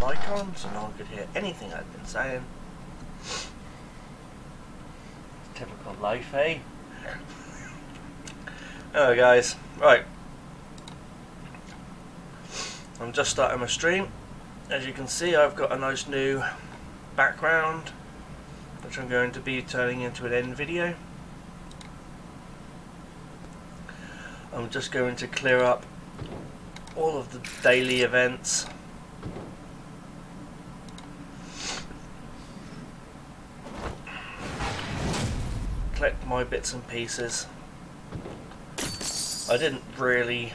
mic on so no one could hear anything I've been saying. Typical life, eh? Hello guys, right. I'm just starting my stream. As you can see, I've got a nice new background which I'm going to be turning into an end video. I'm just going to clear up all of the daily events. Collect my bits and pieces. I didn't really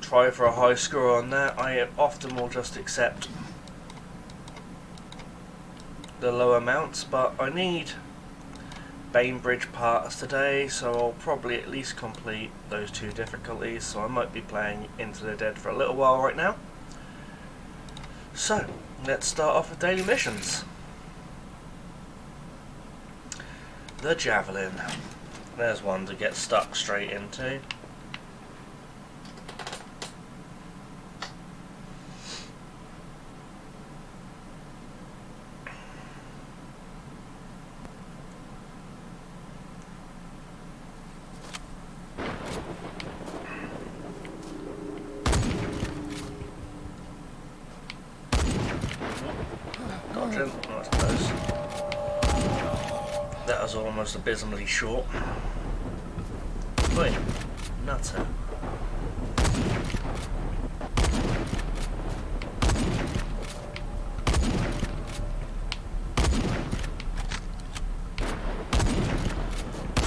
try for a high score on that. I often will just accept the low amounts, but I need Bainbridge parts today, so I'll probably at least complete those 2 difficulties, so I might be playing Into the Dead for a little while right now. So, let's start off with daily missions. The Javelin. There's one to get stuck straight into. Dodging. Oh, that's close. That was almost abysmally short. Wait, nutter.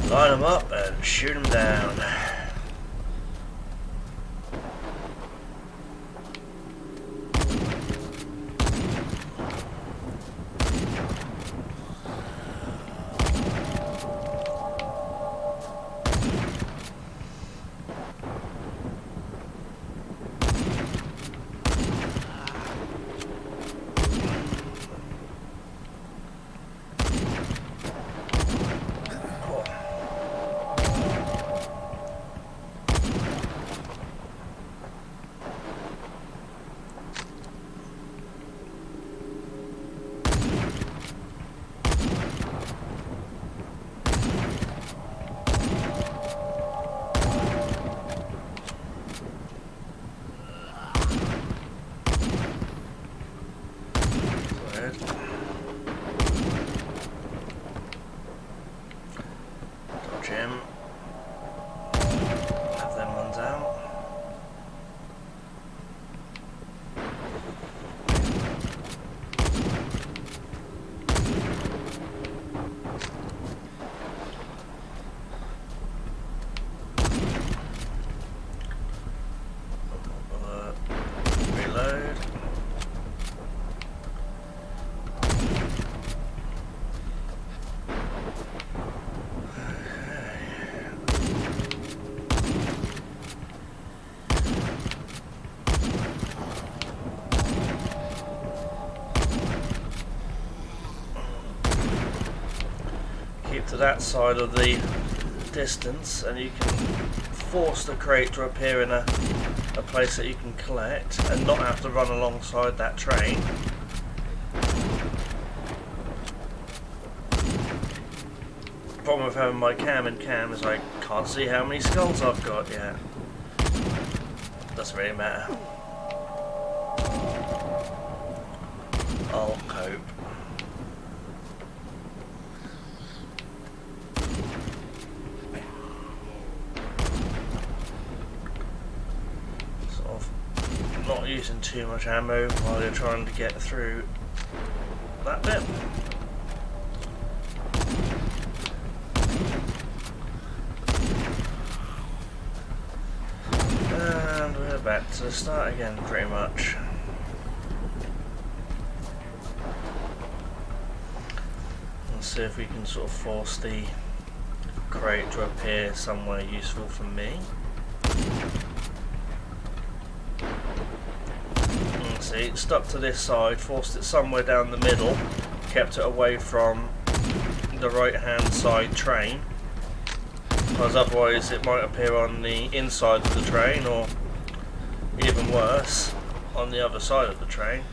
Line them up and shoot them down. Dodge him. Have them ones out. Reload. Keep to that side of the distance and you can force the crate to appear in a place that you can collect and not have to run alongside that train. The problem with having my cam in cam is I can't see how many skulls I've got yet. Doesn't really matter. I'll cope. Not using too much ammo while you're trying to get through that bit. And we're back to the start again, pretty much. Let's see if we can sort of force the crate to appear somewhere useful for me. See, it stuck to this side, forced it somewhere down the middle, kept it away from the right hand side train, because otherwise it might appear on the inside of the train, or even worse, on the other side of the train.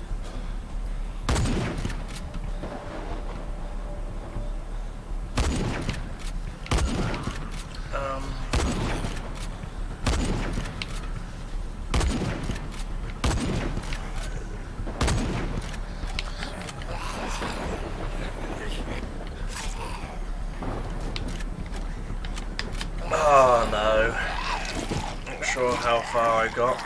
how far I got.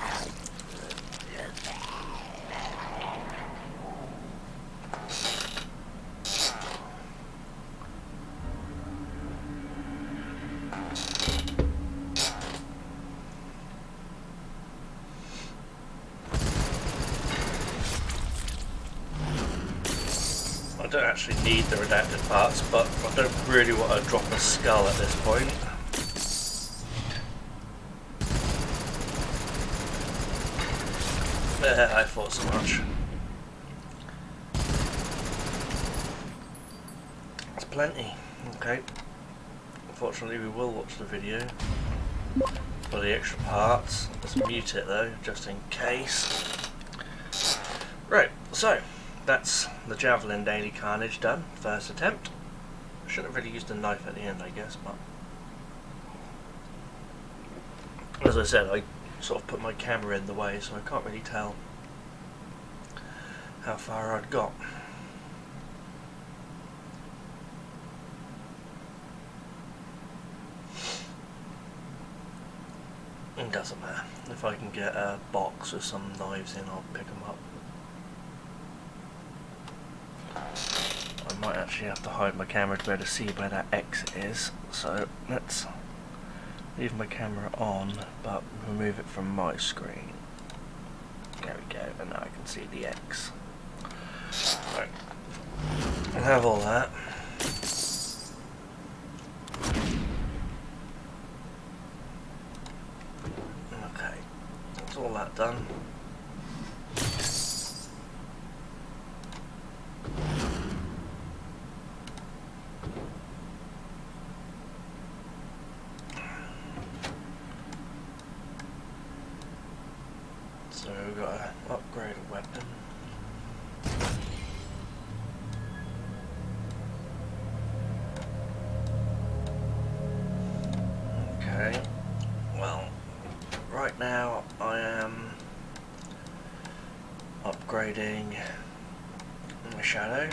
I don't actually need the redacted parts, but I don't really want to drop a skull at this point. I thought so much. That's plenty. Okay. Unfortunately, we will watch the video for the extra parts. Let's mute it though, just in case. Right, so that's the Javelin Daily Carnage done. First attempt. I should have really used a knife at the end, I guess, but as I said, I sort of put my camera in the way, so I can't really tell how far I'd got. It doesn't matter. If I can get a box with some knives in, I'll pick them up. I might actually have to hide my camera to be able to see where that X is, so let's leave my camera on but remove it from my screen. There we go, and now I can see the X. Right. I'll have all that. Okay, that's all that done. So we've got to upgrade a weapon. Okay, well, right now I am upgrading my shadow.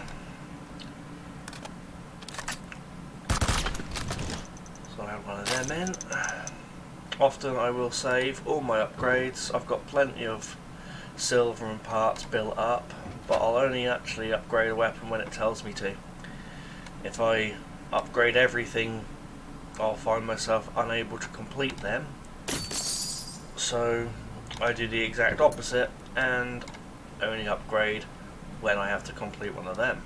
So I have one of them in. Often I will save all my upgrades. I've got plenty of silver and parts built up, but I'll only actually upgrade a weapon when it tells me to. If I upgrade everything, I'll find myself unable to complete them. So I do the exact opposite and only upgrade when I have to complete one of them.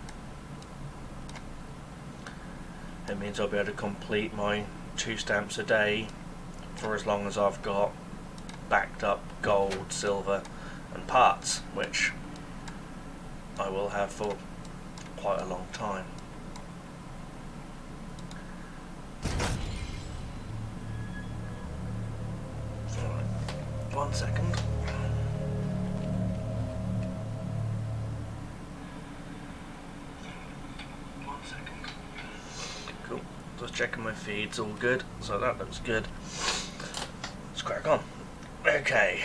It means I'll be able to complete my 2 stamps a day for as long as I've got backed up gold, silver and parts, which I will have for quite a long time. Alright, 1 second. Cool, just checking my feed's all good, so that looks good. Let's crack on. Okay.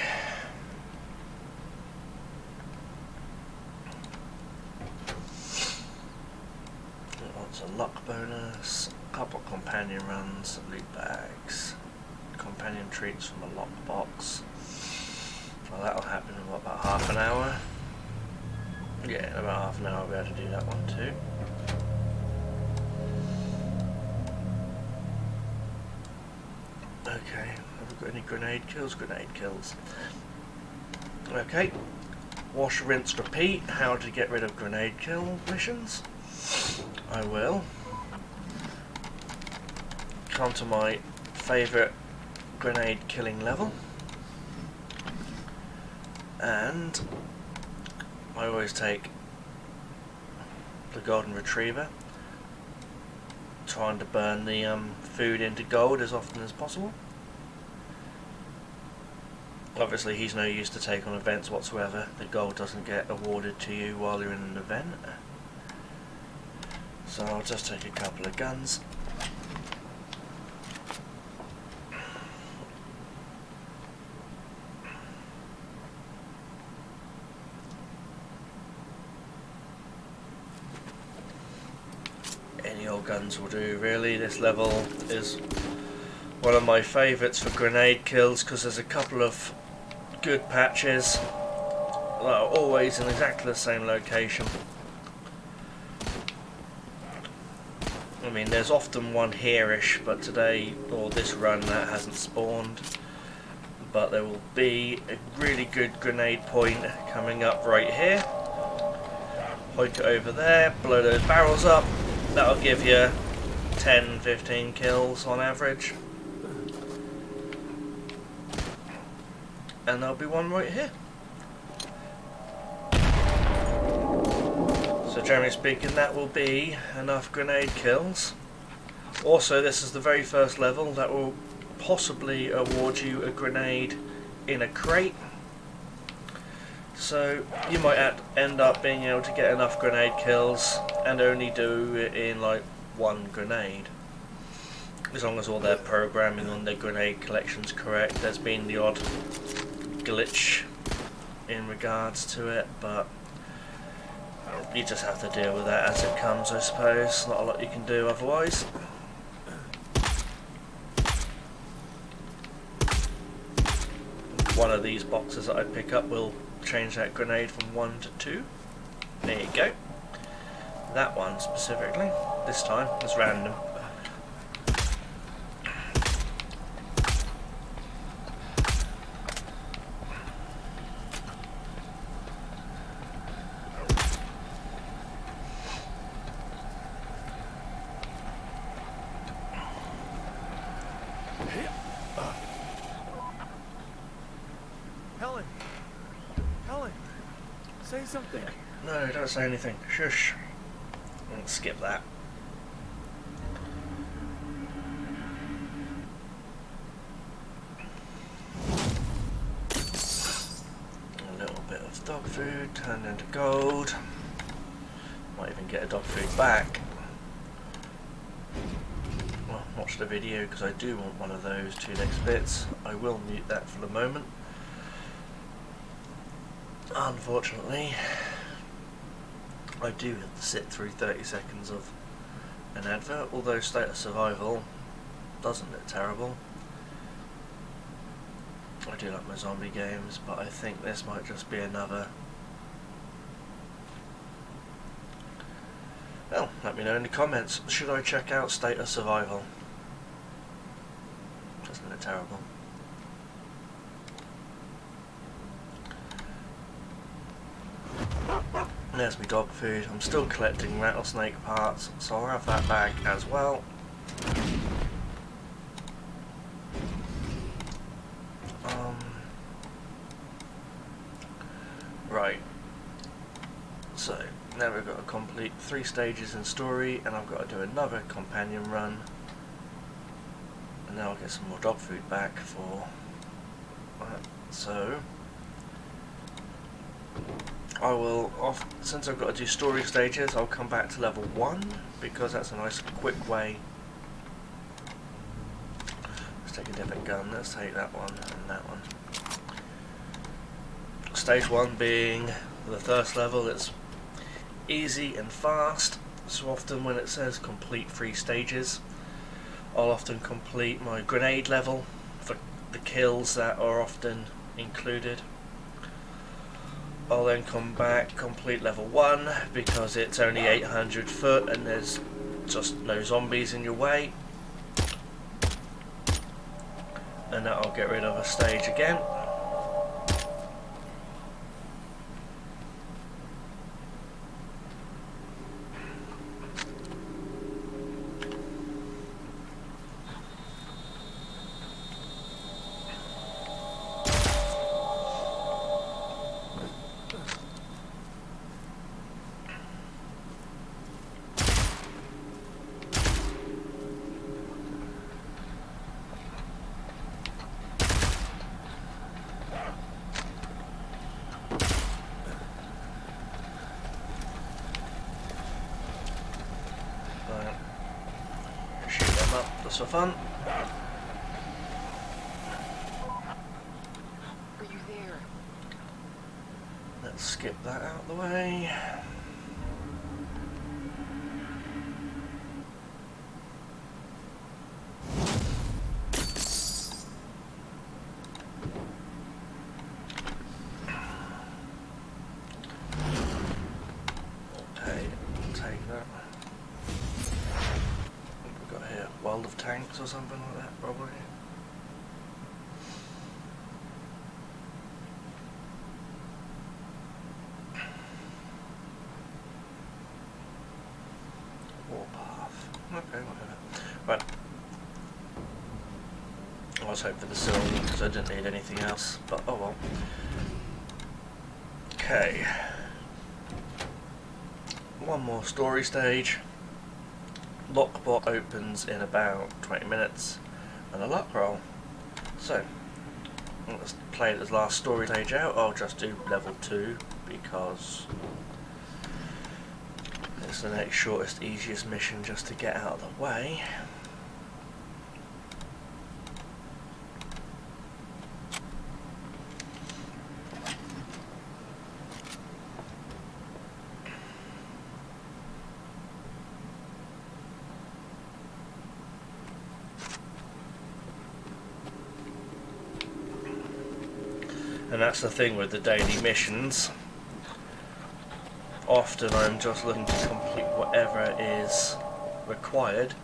What's a luck bonus? A couple of companion runs, loot bags, companion treats from a lockbox. Well, that'll happen in what, about half an hour? Yeah, in about half an hour I'll be able to do that one too. Okay, have we got any grenade kills? Grenade kills. Okay, wash, rinse, repeat. How to get rid of grenade kill missions. I will come to my favourite grenade killing level, and I always take the golden retriever, trying to burn the food into gold as often as possible. Obviously he's no use to take on events whatsoever. The gold doesn't get awarded to you while you're in an event. So I'll just take a couple of guns. Any old guns will do really. This level is one of my favourites for grenade kills, because there's a couple of good patches that are always in exactly the same location. I mean, there's often one here-ish, but today, or this run, that hasn't spawned. But there will be a really good grenade point coming up right here. Hoik it over there, blow those barrels up. That'll give you 10-15 kills on average. And there'll be one right here. So generally speaking, that will be enough grenade kills. Also, this is the very first level that will possibly award you a grenade in a crate. So you might end up being able to get enough grenade kills and only do it in like one grenade. As long as all their programming on their grenade collection's correct. There's been the odd glitch in regards to it, but you just have to deal with that as it comes, I suppose. Not a lot you can do otherwise. One of these boxes that I pick up will change that grenade from 1 to 2. There you go. That one specifically. This time is random. Say something. No, don't say anything. Shush. Let's skip that. A little bit of dog food turned into gold. Might even get a dog food back. Well, watch the video because I do want one of those 2 next bits. I will mute that for the moment. Unfortunately, I do have to sit through 30 seconds of an advert, although State of Survival doesn't look terrible. I do like my zombie games, but I think this might just be another. Well, let me know in the comments, should I check out State of Survival? Doesn't look terrible. There's my dog food. I'm still collecting rattlesnake parts, so I'll have that back as well. Right. So, now we've got to complete 3 stages in story, and I've got to do another companion run. And now I'll get some more dog food back for that. So I will, since I've got to do story stages, I'll come back to level 1 because that's a nice quick way. Let's take a different gun. Let's take that one and that one. Stage 1 being the first level. It's easy and fast. So often when it says complete 3 stages, I'll often complete my grenade level for the kills that are often included. I'll then come back, complete level 1 because it's only 800 foot and there's just no zombies in your way, and that'll get rid of a stage again. Shoot them up just for fun. Are you there? Let's skip that out of the way. take that. What have we got here? World of Tanks or something like that, probably. Warpath. Okay, whatever. Right. I was hoping for the silver because I didn't need anything else, but oh well. Okay. One more story stage. Lockbox opens in about 20 minutes and a luck roll. So, let's play this last story stage out. I'll just do level 2 because it's the next shortest, easiest mission just to get out of the way. And that's the thing with the daily missions. Often I'm just looking to complete whatever is required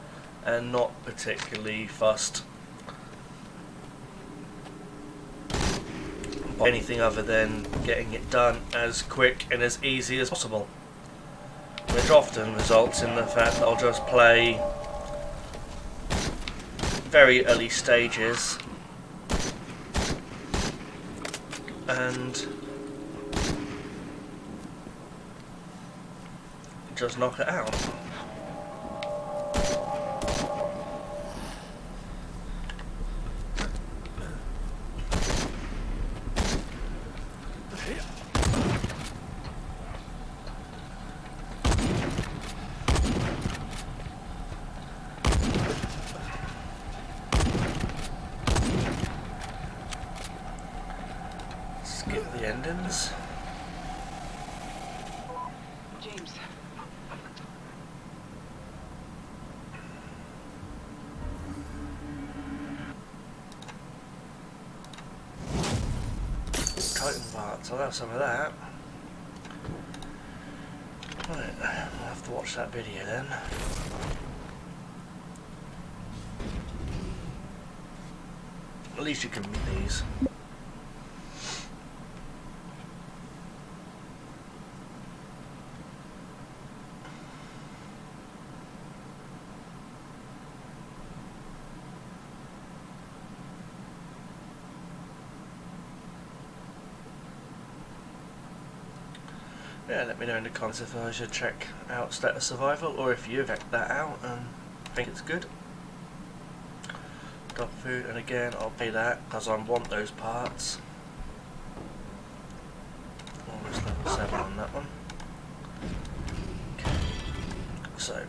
and not particularly fussed by anything other than getting it done as quick and as easy as possible. Which often results in the fact that I'll just play very early stages and just knock it out. Skip the endings. James. Titan parts, I'll have some of that. Right, I'll have to watch that video then. At least you can meet these. Yeah, let me know in the comments if I should check out Status Survival or if you've checked that out and think it's good. Dog food, and again I'll pay that because I want those parts. Almost level 7 on that one. Okay. So,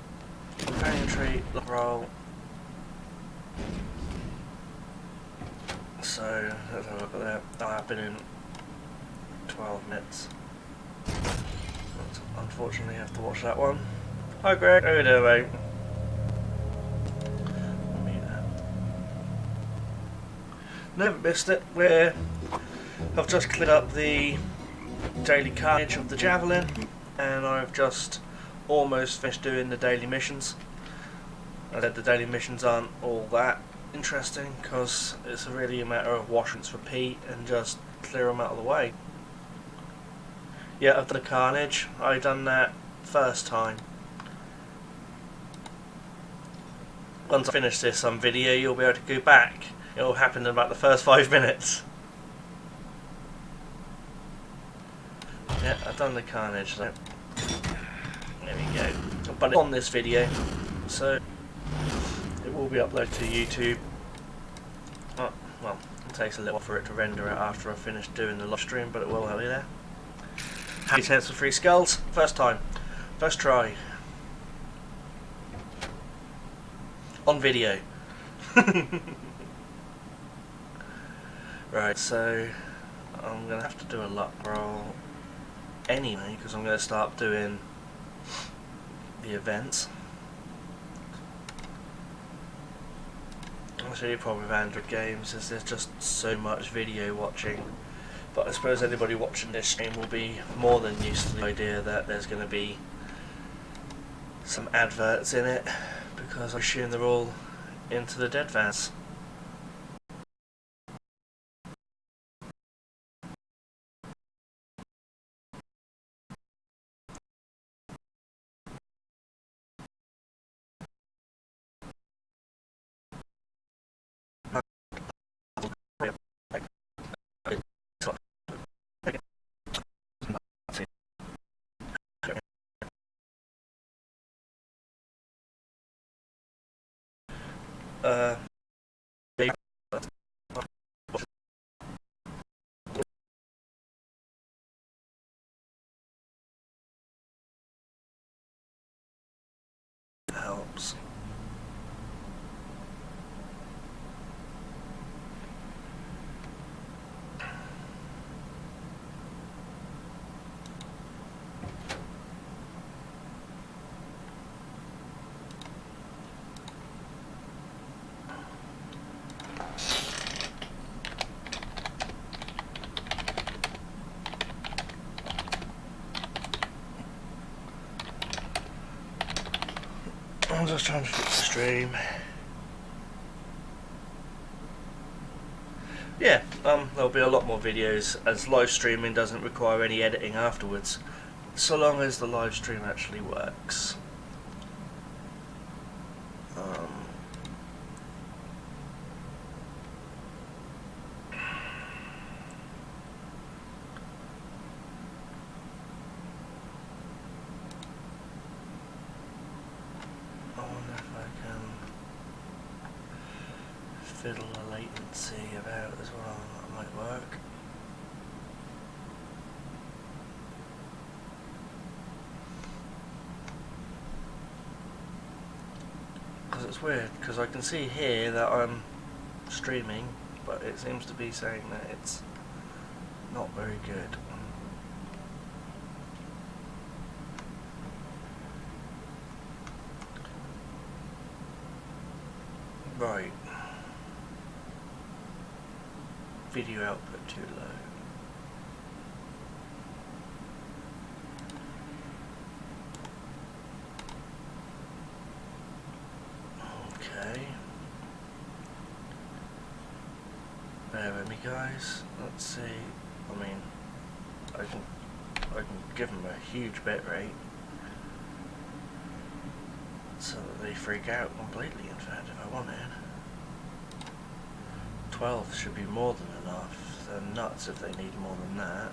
companion tree, lock roll. So, let's have a look at that. Oh, I've been in 12 minutes. Unfortunately, I have to watch that one. Hi Greg, how you doing, mate? Never missed it. I've just cleared up the daily carnage of the Javelin, and I've just almost finished doing the daily missions. I said the daily missions aren't all that interesting because it's really a matter of wash, rinse, repeat, and just clear them out of the way. Yeah, I've done the carnage. I done that first time. Once I finish this video, you'll be able to go back. It'll happen in about the first 5 minutes. Yeah, I've done the carnage. So there we go. But it's on this video, so it will be uploaded to YouTube. Oh, well, it takes a little for it to render it after I finish doing the live stream, but it will be there. Happy chance for 3 skulls. First time. First try. On video. Right, so I'm going to have to do a luck roll anyway, because I'm going to start doing the events. That's really the problem with Android games, is there's just so much video watching. But I suppose anybody watching this stream will be more than used to the idea that there's going to be some adverts in it, because I assume they're all into the Dead Vans. Helps. I'm just trying to fix the stream. Yeah, there'll be a lot more videos, as live streaming doesn't require any editing afterwards, so long as the live stream actually works. I wonder if I can fiddle the latency about as well. That might work. Because it's weird, because I can see here that I'm streaming, but it seems to be saying that it's not very good. Right. Video output too low. Okay. Bear with me, guys. Let's see. I mean, I can give them a huge bit rate so that they freak out completely. In fact, if I wanted, 12 should be more than enough. They're nuts if they need more than that.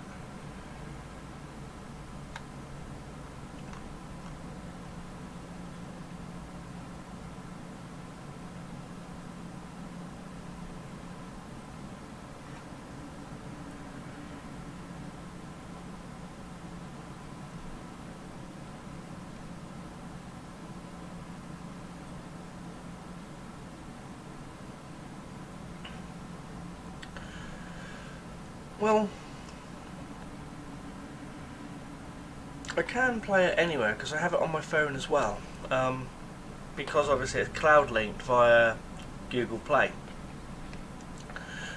Well, I can play it anywhere because I have it on my phone as well, because obviously it's cloud linked via Google Play.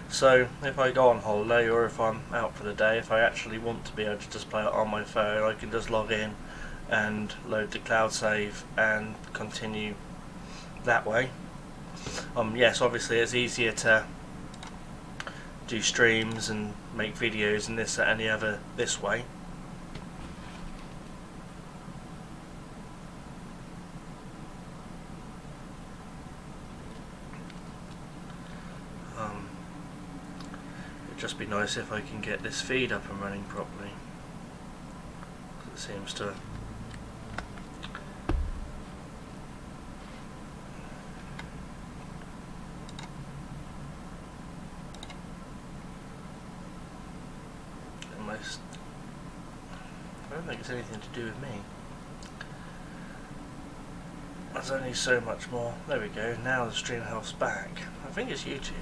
So if I go on holiday or if I'm out for the day, if I actually want to be able to just play it on my phone, I can just log in and load the cloud save and continue that way. Yes, obviously it's easier to do streams and make videos and this, that and the other this way. It'd just be nice if I can get this feed up and running properly. It seems to almost, I don't think it's anything to do with me. There's only so much more. There we go, now the stream health's back. I think it's YouTube.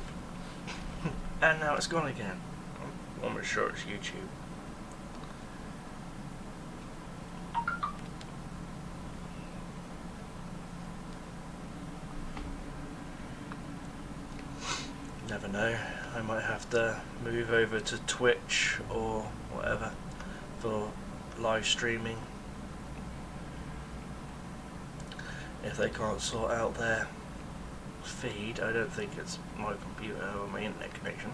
And now it's gone again. I'm almost sure it's YouTube. Never know, I might have to move over to Twitch or whatever for live streaming. if they can't sort out their feed. I don't think it's my computer or my internet connection.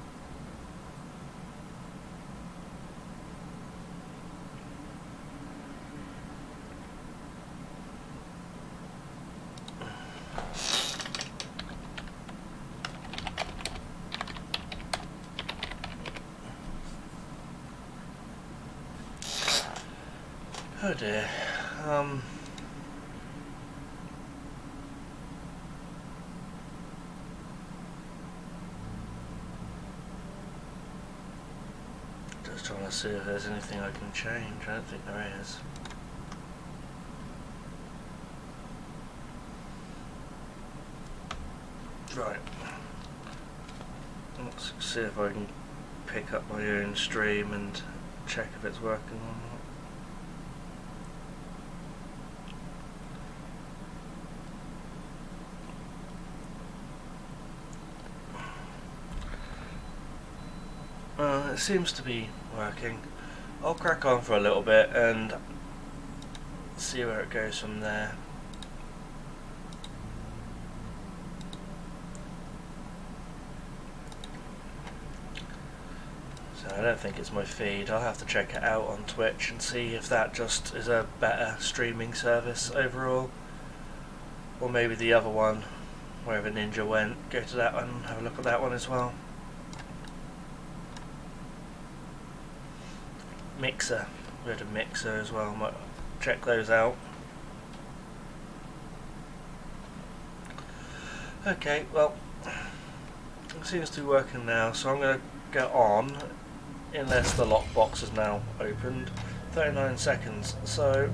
Oh dear. Just trying to see if there's anything I can change. I don't think there is. Right. Let's see if I can pick up my own stream and check if it's working or not. It seems to be working. I'll crack on for a little bit and see where it goes from there. So I don't think it's my feed. I'll have to check it out on Twitch and see if that just is a better streaming service overall. Or maybe the other one, wherever Ninja went, go to that one, have a look at that one as well. Mixer, we had a Mixer as well, might check those out. Okay, well, it seems to be working now, so I'm going to go on, unless the lockbox is now opened. 39 seconds, so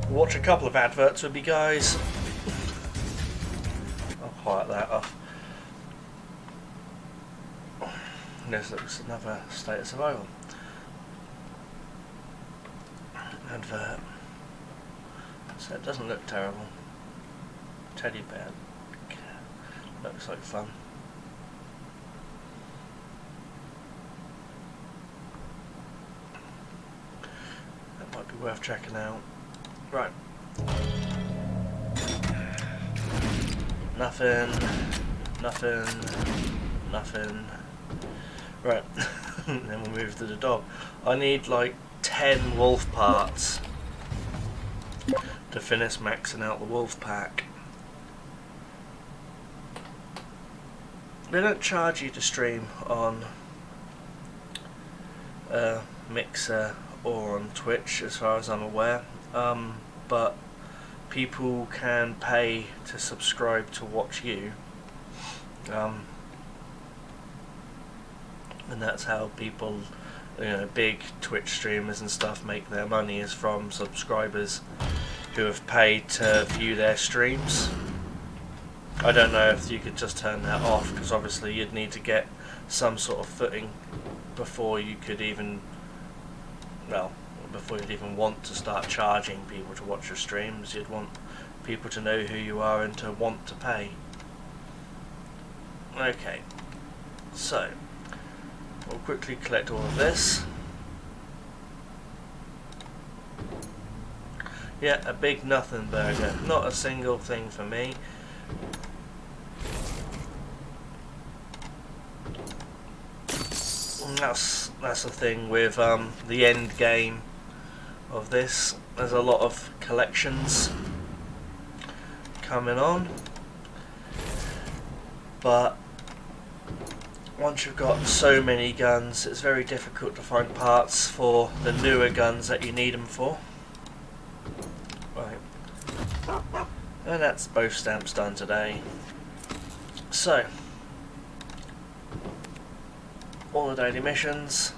watch a couple of adverts with me, guys. I'll quiet that off. This looks another State of Survival advert, so it doesn't look terrible. Teddy bear looks like fun. That might be worth checking out. Right, nothing, right. Then we'll move to the dog. I need like 10 wolf parts to finish maxing out the wolf pack. They don't charge you to stream on Mixer or on Twitch as far as I'm aware, but people can pay to subscribe to watch you, and that's how people, you know, big Twitch streamers and stuff make their money, is from subscribers who have paid to view their streams. I don't know if you could just turn that off, because obviously you'd need to get some sort of footing before you could even, well, before you'd even want to start charging people to watch your streams. You'd want people to know who you are and to want to pay. Okay, so we'll quickly collect all of this. Yeah, a big nothing burger. Not a single thing for me. And that's the thing with the end game of this. There's a lot of collections coming on, but once you've got so many guns, it's very difficult to find parts for the newer guns that you need them for. Right, and that's both stamps done today. So, all the daily missions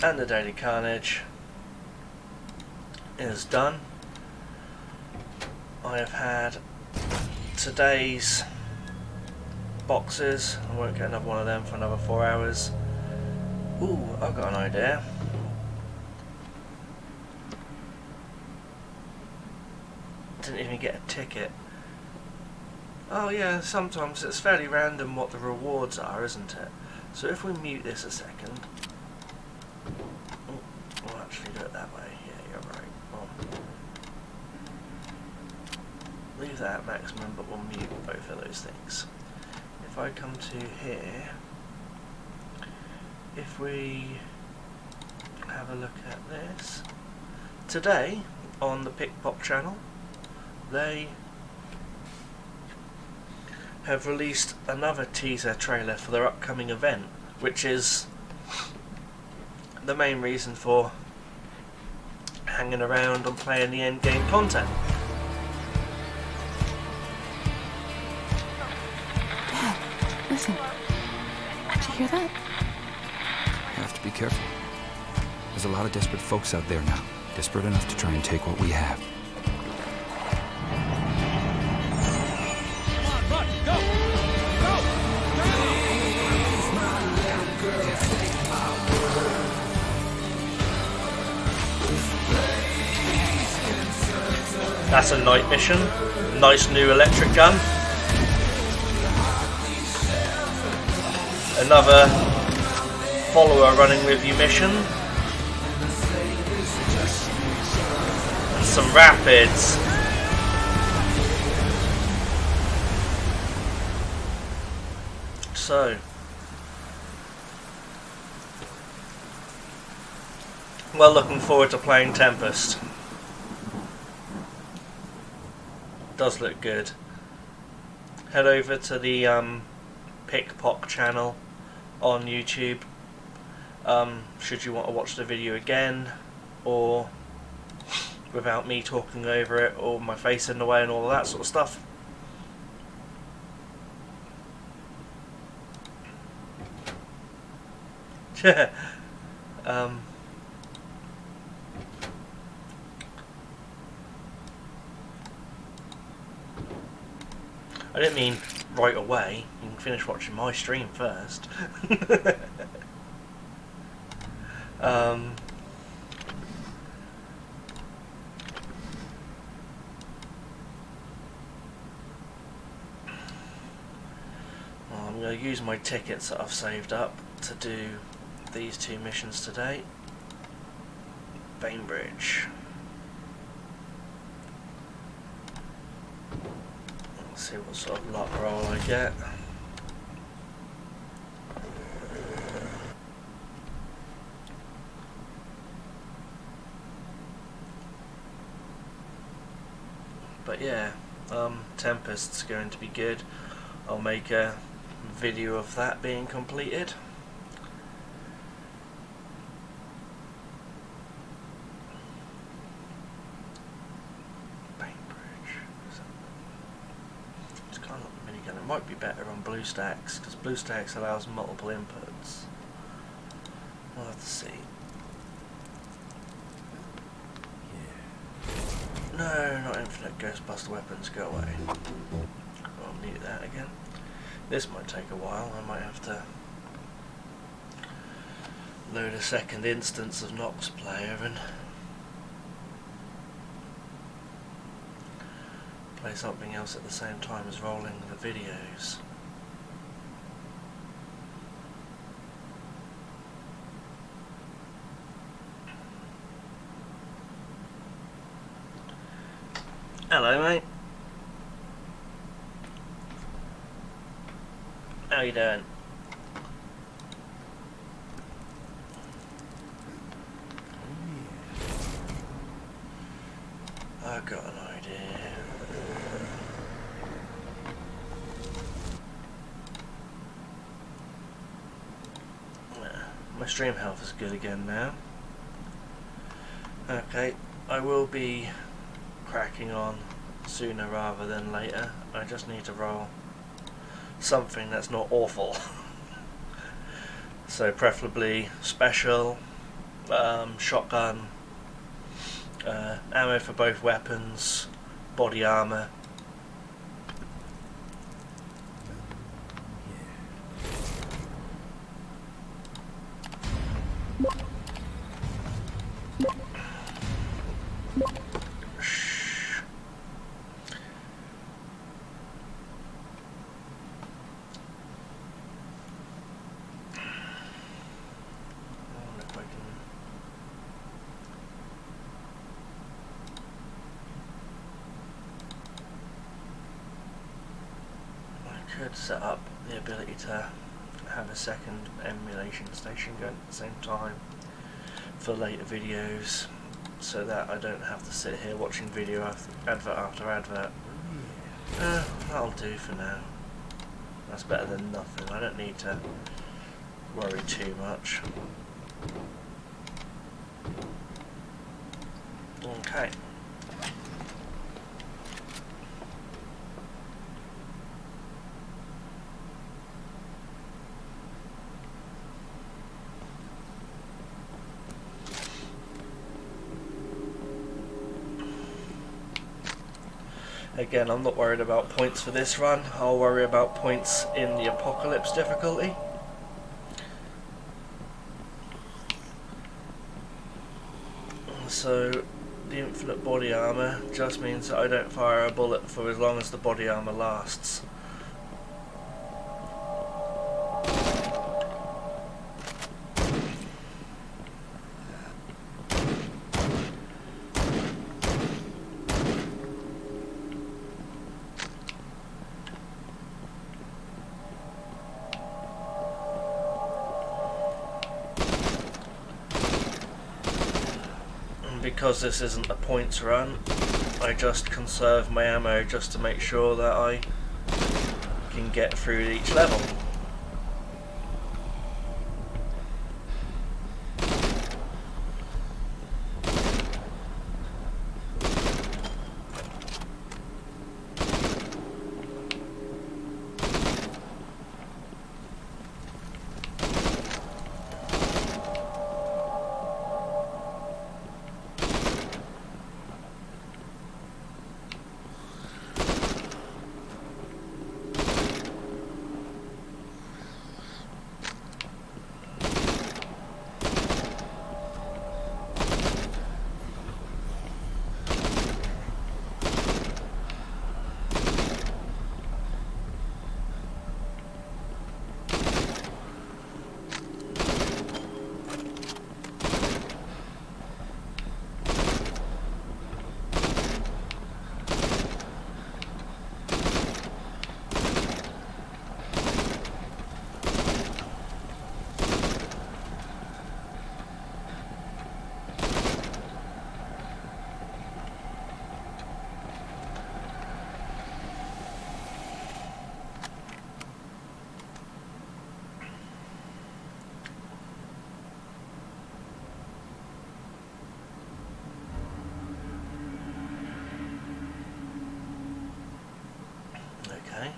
and the daily carnage is done. I have had today's boxes. I won't get another one of them for another 4 hours. Ooh, I've got an idea. Didn't even get a ticket. Oh yeah, sometimes it's fairly random what the rewards are, isn't it? So if we mute this a second, we'll actually do it that way. Yeah, you're right. leave that at maximum, but we'll mute both of those things. If I come to here, if we have a look at this, today on the Pickpop channel, they have released another teaser trailer for their upcoming event, which is the main reason for hanging around and playing the end game content. Dad, listen. Did you hear that? You have to be careful. There's a lot of desperate folks out there now. Desperate enough to try and take what we have. Run, go! Go! That's a night mission. Nice new electric gun. Another follower running with you mission. And some rapids. So, well, looking forward to playing Tempest. Does look good. Head over to the Pickpop channel on YouTube should you want to watch the video again, or without me talking over it or my face in the way and all of that sort of stuff. I didn't mean right away. You can finish watching my stream first. Well, I'm going to use my tickets that I've saved up to do these two missions today. Bainbridge. Let's see what sort of luck roll I get. But yeah, Tempest's going to be good. I'll make a video of that being completed. It might be better on BlueStacks, because BlueStacks allows multiple inputs. We'll have to see. Yeah. No, not infinite Ghostbuster weapons, go away. I'll mute that again. This might take a while, I might have to load a second instance of Nox Player and play something else at the same time as rolling the videos. Hello, mate. How you doing? I've got an idea. My stream health is good again now. Okay, I will be cracking on sooner rather than later. I just need to roll something that's not awful. So preferably special, shotgun, ammo for both weapons, body armor. could set up the ability to have a second emulation station going at the same time for later videos, so that I don't have to sit here watching video advert after advert. That'll do for now. That's better than nothing. I don't need to worry too much. Okay. Again, I'm not worried about points for this run. I'll worry about points in the Apocalypse difficulty. So, the infinite body armor just means that I don't fire a bullet for as long as the body armor lasts. Because this isn't a points run, I just conserve my ammo just to make sure that I can get through each level. Okay.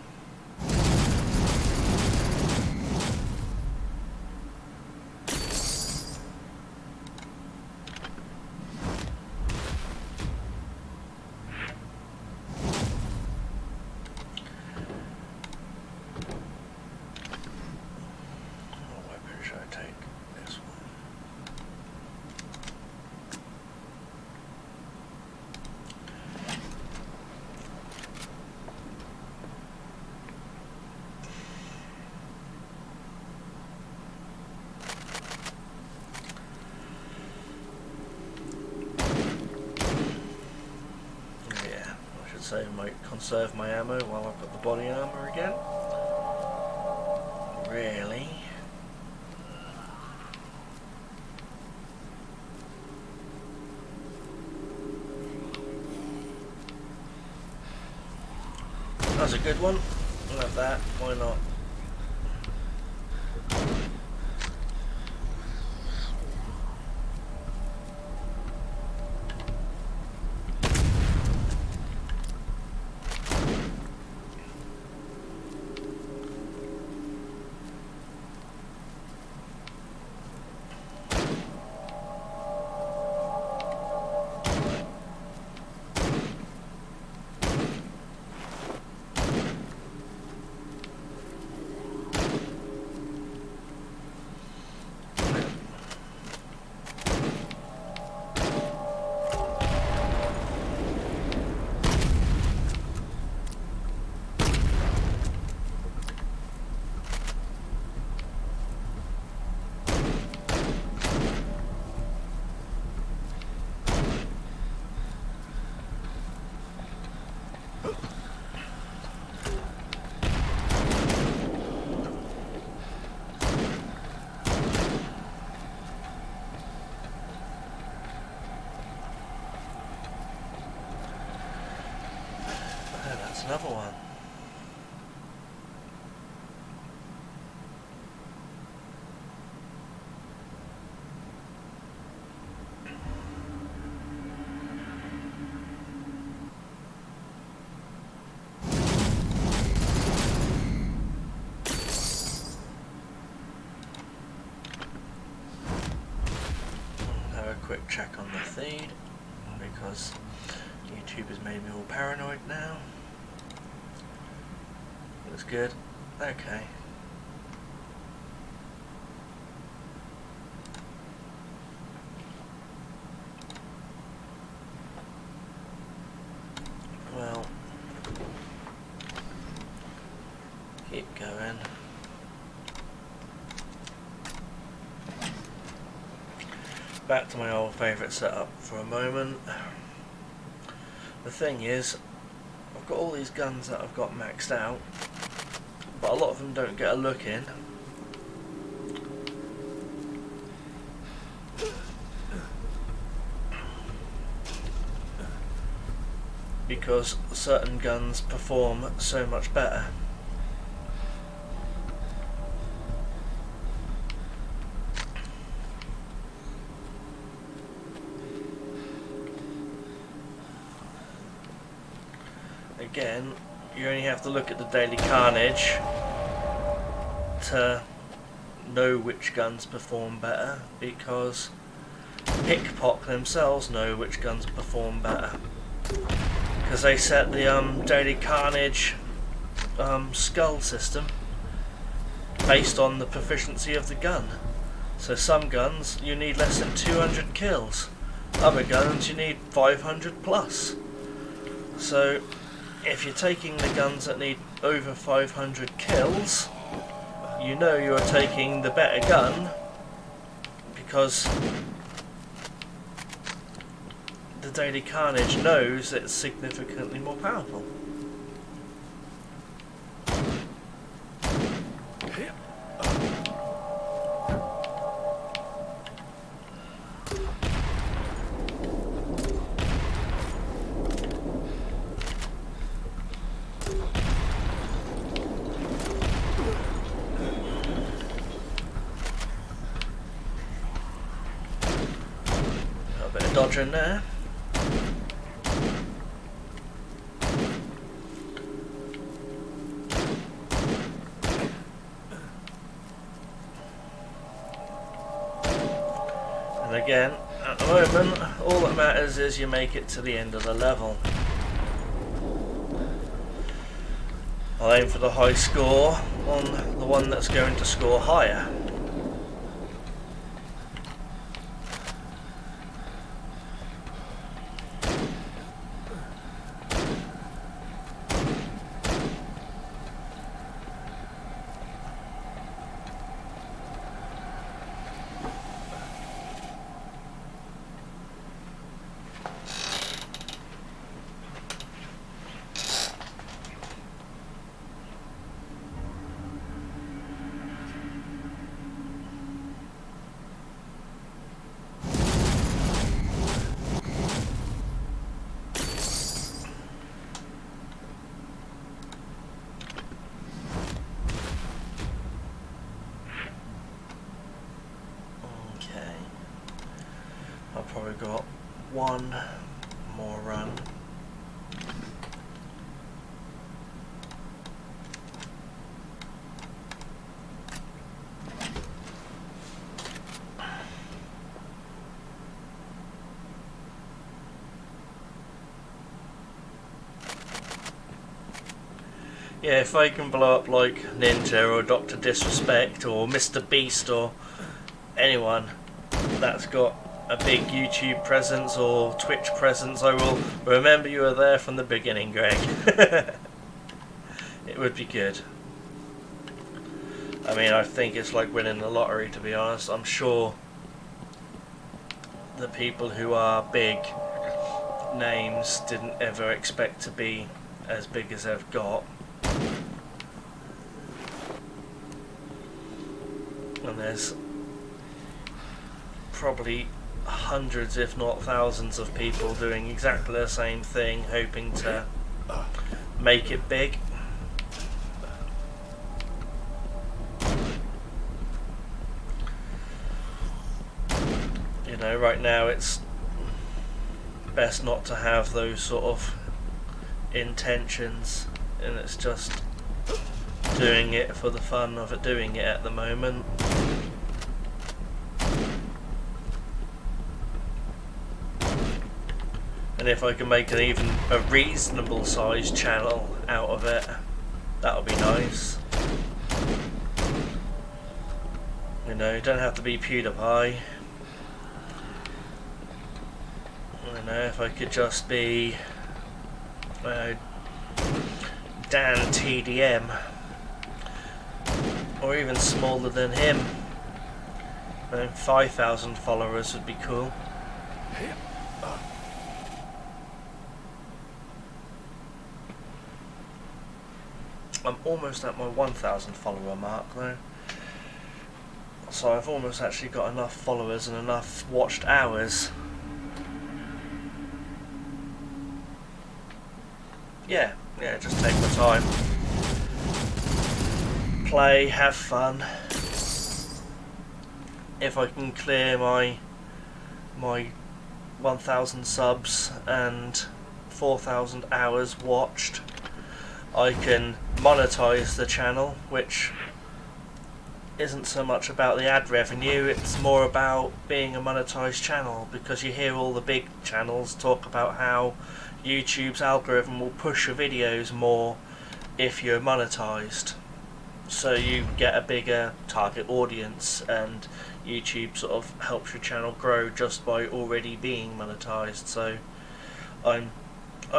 What weapon should I take? This one. So I might conserve my ammo while I've got the body armor again. Really? That's a good one. I'll have that. Why not? That's another one. Have a quick check on the feed because YouTube has made me all paranoid now. Looks good. Okay. Well, keep going. Back to my old favourite setup for a moment. The thing is, I've got all these guns that I've got maxed out, but a lot of them don't get a look in. Because certain guns perform so much better. Again, you only have to look at the Daily Carnage to know which guns perform better, because Pickpock themselves know which guns perform better, because they set the Daily Carnage skull system based on the proficiency of the gun. So some guns you need less than 200 kills, other guns you need 500 plus. So if you're taking the guns that need over 500 kills, you know you're taking the better gun, because the Daily Carnage knows that it's significantly more powerful. Dodging there. And again, at the moment, all that matters is you make it to the end of the level. I'll aim for the high score on the one that's going to score higher. I've probably got one more run. Yeah, if they can blow up like Ninja or Dr. Disrespect or Mr. Beast or anyone that's got a big YouTube presence or Twitch presence, I will remember you were there from the beginning, Greg. It would be good. I mean, I think it's like winning the lottery, to be honest. I'm sure the people who are big names didn't ever expect to be as big as they've got. And there's probably hundreds, if not thousands, of people doing exactly the same thing, hoping to make it big. You know, right now it's best not to have those sort of intentions, and it's just doing it for the fun of it doing it at the moment. And if I can make a reasonable sized channel out of it, that'll be nice. You know, you don't have to be PewDiePie. You know, if I could just be Dan TDM, or even smaller than him. 5,000 followers would be cool. I'm almost at my 1,000 follower mark though, so I've almost actually got enough followers and enough watched hours. Yeah, just take my time, play, have fun. If I can clear my 1,000 subs and 4,000 hours watched, I can monetize the channel, which isn't so much about the ad revenue, it's more about being a monetized channel, because you hear all the big channels talk about how YouTube's algorithm will push your videos more if you're monetized, so you get a bigger target audience, and YouTube sort of helps your channel grow just by already being monetized. So I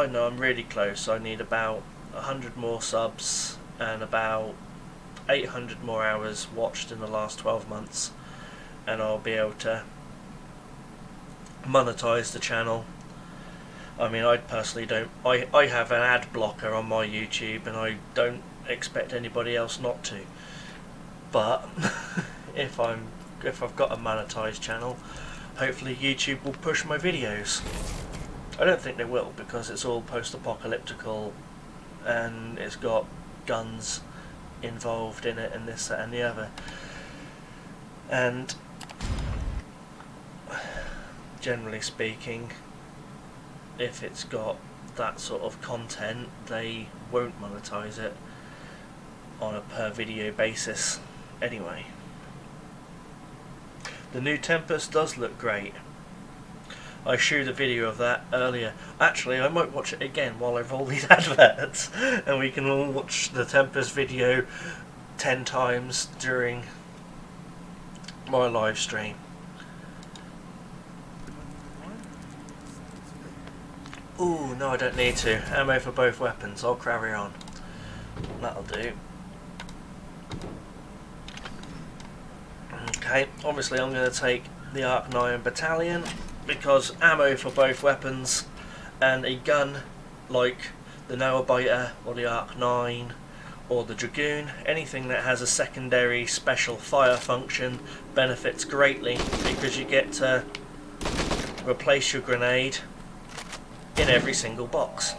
know I'm really close. I need about 100 more subs and about 800 more hours watched in the last 12 months, and I'll be able to monetize the channel. I mean, I personally don't, I have an ad blocker on my YouTube, and I don't expect anybody else not to, but if I've got a monetized channel, hopefully YouTube will push my videos. I don't think they will, because it's all post-apocalyptical and it's got guns involved in it and this, that and the other, and generally speaking, if it's got that sort of content, they won't monetize it on a per video basis anyway. The new Tempest does look great. I showed a video of that earlier. Actually, I might watch it again while I roll these adverts, and we can all watch the Tempest video 10 times during my live stream. Ooh, no, I don't need to. Ammo for both weapons. I'll carry on. That'll do. Okay, obviously I'm going to take the Arc 9 Battalion, because ammo for both weapons and a gun like the Nail Biter or the Arc 9 or the Dragoon, anything that has a secondary special fire function benefits greatly, because you get to replace your grenade in every single box.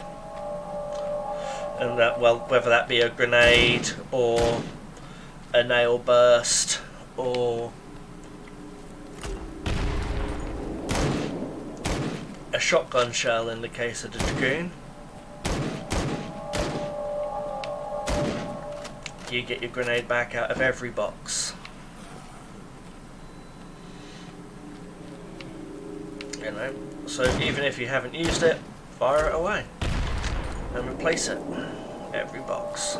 And that, well, whether that be a grenade or a nail burst or a shotgun shell in the case of the Dragoon, you get your grenade back out of every box. You know, so even if you haven't used it, fire it away and replace it every box.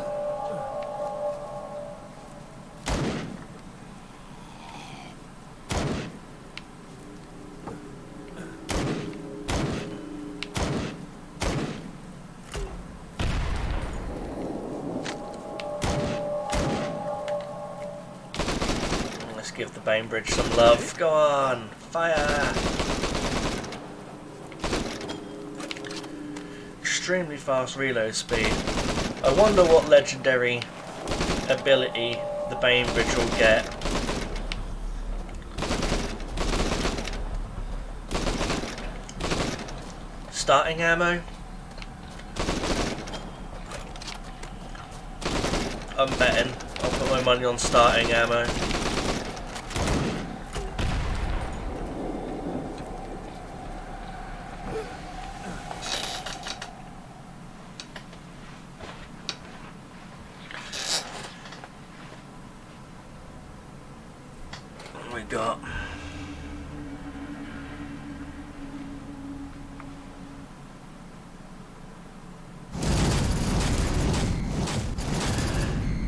Let's give the Bainbridge some love. Go on, fire! Extremely fast reload speed. I wonder what legendary ability the Bainbridge will get. Starting ammo? I'm betting. I'll put my money on starting ammo. What we got?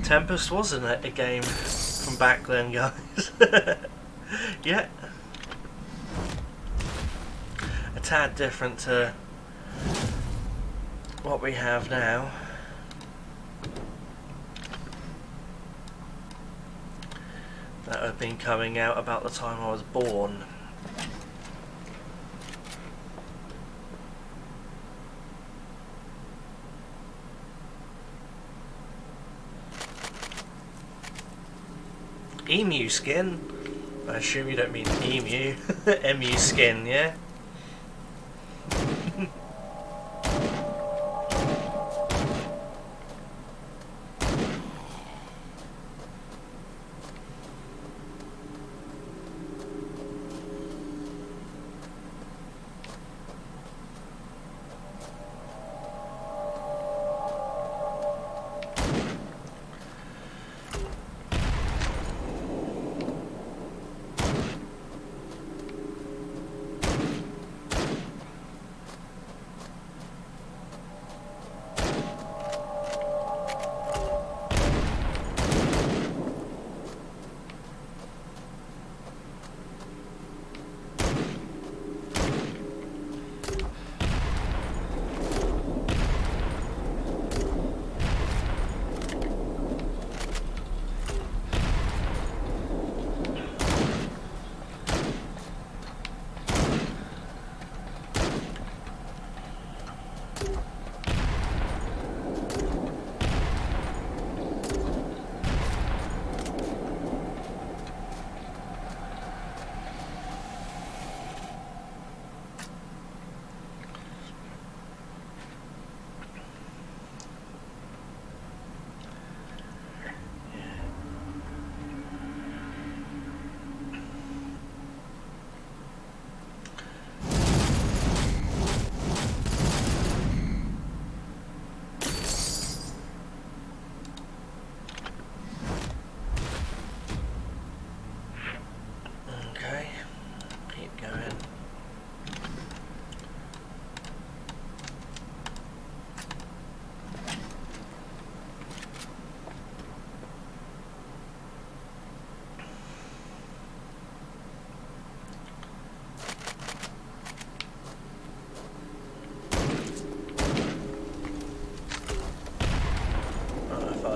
Tempest wasn't it a game from back then, guys? Yeah. A tad different to what we have now. That would have been coming out about the time I was born. Emu skin? I assume you don't mean emu. Emu skin, yeah?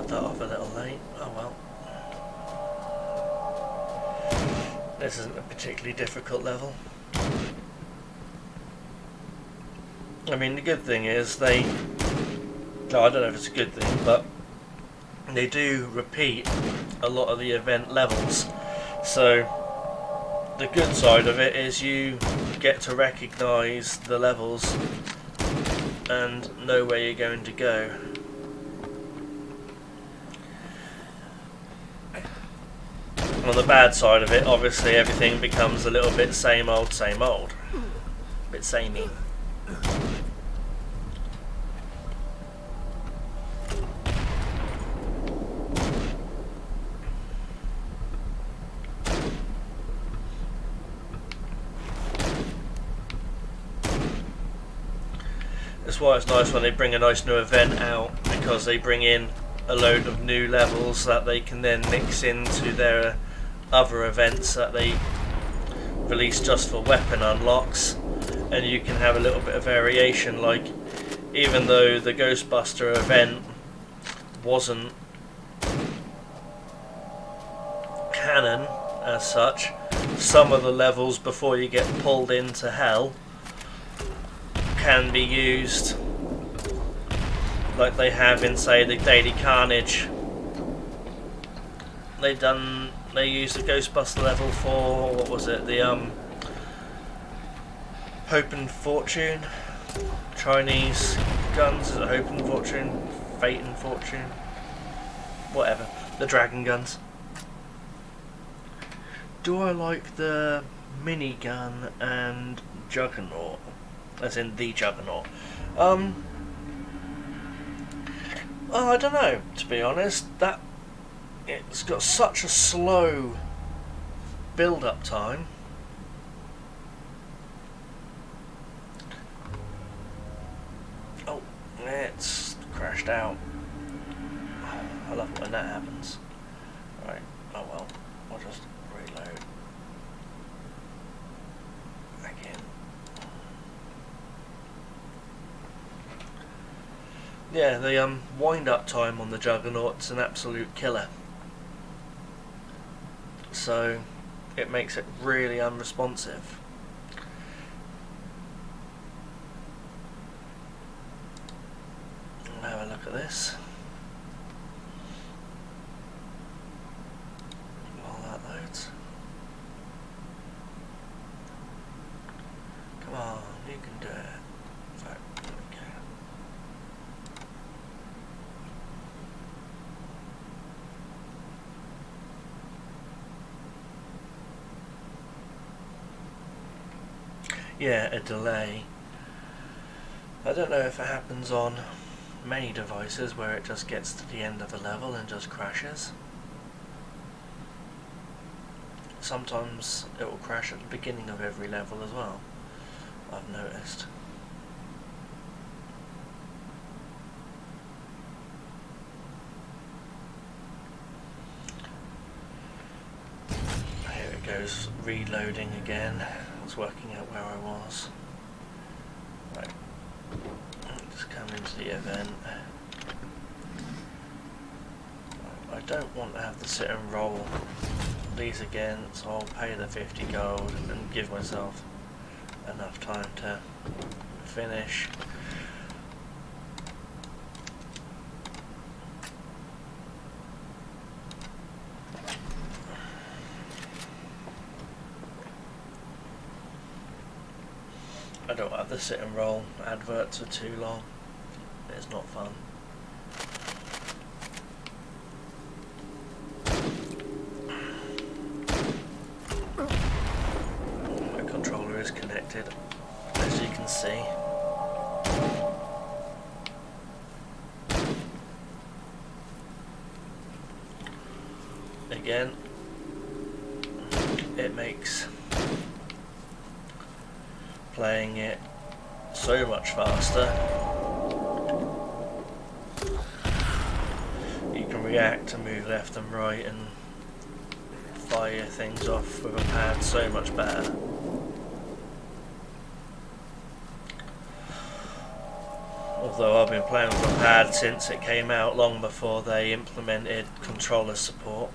That off a little late. Oh well. This isn't a particularly difficult level. I mean, the good thing is they... No, I don't know if it's a good thing, but they do repeat a lot of the event levels. So the good side of it is you get to recognise the levels and know where you're going to go. On the bad side of it, obviously everything becomes a little bit same old, a bit samey. That's why it's nice when they bring a nice new event out, because they bring in a load of new levels that they can then mix into their other events that they release just for weapon unlocks, and you can have a little bit of variation. Like, even though the Ghostbuster event wasn't canon as such, some of the levels before you get pulled into hell can be used, like they have in, say, the Daily Carnage. They used the Ghostbuster level for, what was it, the Hope and Fortune? Chinese guns, is it Hope and Fortune? Fate and Fortune? whatever, the dragon guns. Do I like the minigun and Juggernaut? As in the Juggernaut. Well, I don't know, to be honest. It's got such a slow build-up time. Oh, it's crashed out. I love it when that happens. Right, oh well, I'll just reload. Again. Yeah, the wind-up time on the Juggernaut's an absolute killer. So it makes it really unresponsive. I'll have a look at this. While that loads. Come on, you can do it. So, there we go. Yeah, a delay. I don't know if it happens on many devices where it just gets to the end of the level and just crashes. Sometimes it will crash at the beginning of every level as well, I've noticed. Here it goes, reloading again. I was working out where I was. Right, just come into the event. I don't want to have to sit and roll these again, so I'll pay the 50 gold and give myself enough time to finish. I don't have the sit and roll adverts are too long. It's not fun. My controller is connected, as you can see. Again, it makes playing it so much faster. You can react and move left and right and fire things off with a pad so much better. Although I've been playing with a pad since it came out, long before they implemented controller support.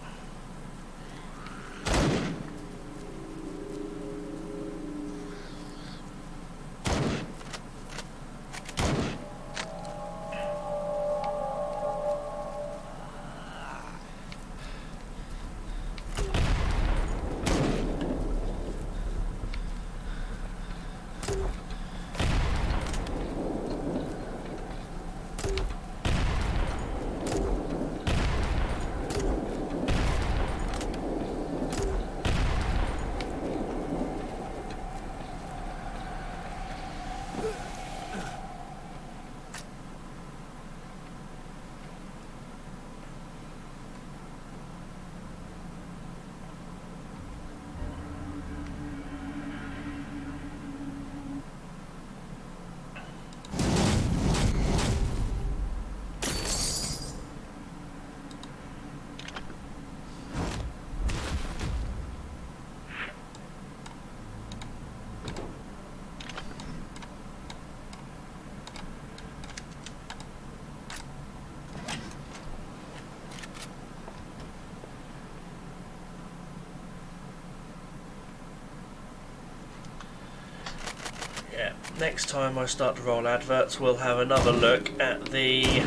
Yeah, next time I start to roll adverts, we'll have another look at the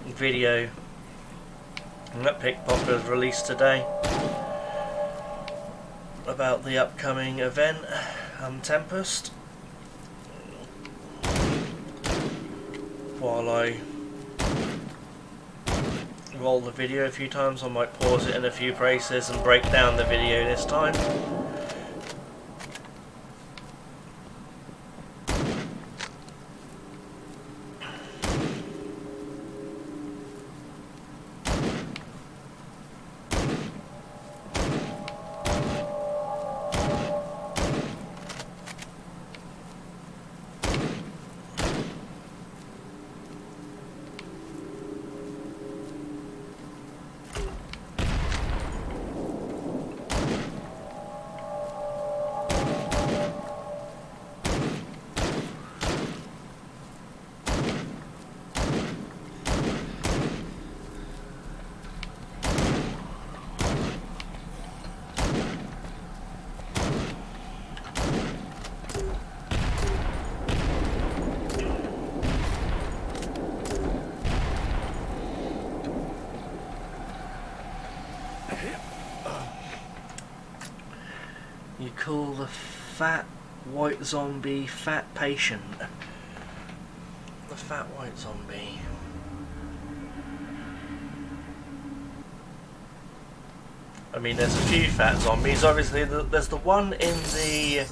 video that Pickpocket has released today about the upcoming event, Tempest, while I roll the video a few times. I might pause it in a few places and break down the video this time. You call the fat white zombie fat patient. The fat white zombie. I mean, there's a few fat zombies. Obviously, there's the one in the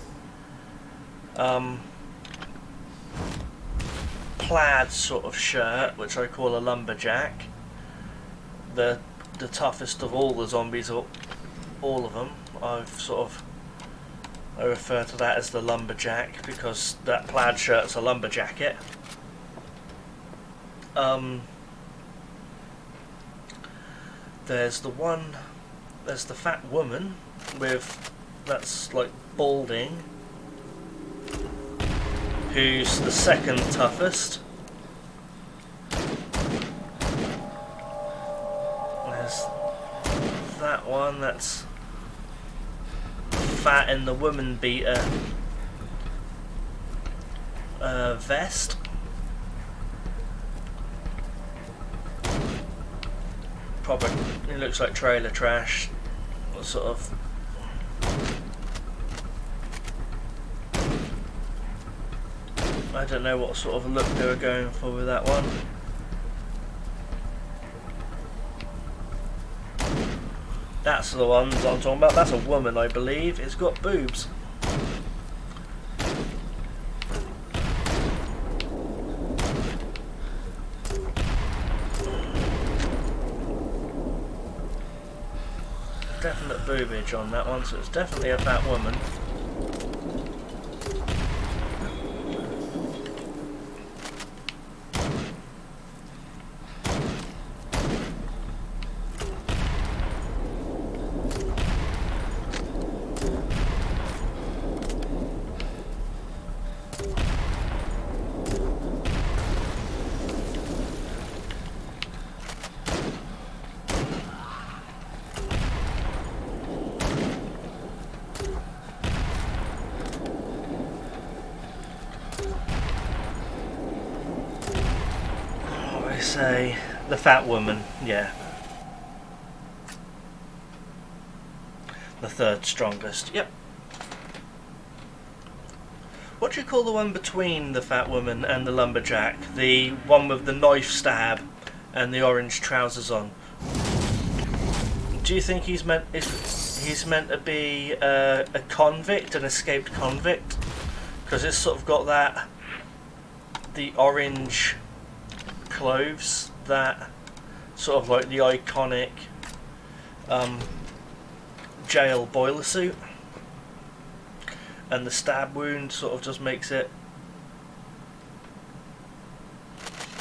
plaid sort of shirt, which I call a lumberjack. The toughest of all the zombies, all of them. I refer to that as the lumberjack because that plaid shirt's a lumberjacket. There's the fat woman that's like balding, who's the second toughest. There's that one that's fat in the woman beater vest. Proper, it looks like trailer trash. Sort of. I don't know what sort of look they were going for with that one. That's the one that I'm talking about. That's a woman, I believe. It's got boobs. Definite boobage on that one, so it's definitely a fat woman. Say the fat woman, yeah. The third strongest, yep. What do you call the one between the fat woman and the lumberjack? The one with the knife stab and the orange trousers on. Do you think he's meant to be a convict, an escaped convict? Because it's sort of got that, the orange clothes, that sort of like the iconic jail boiler suit, and the stab wound sort of just makes it.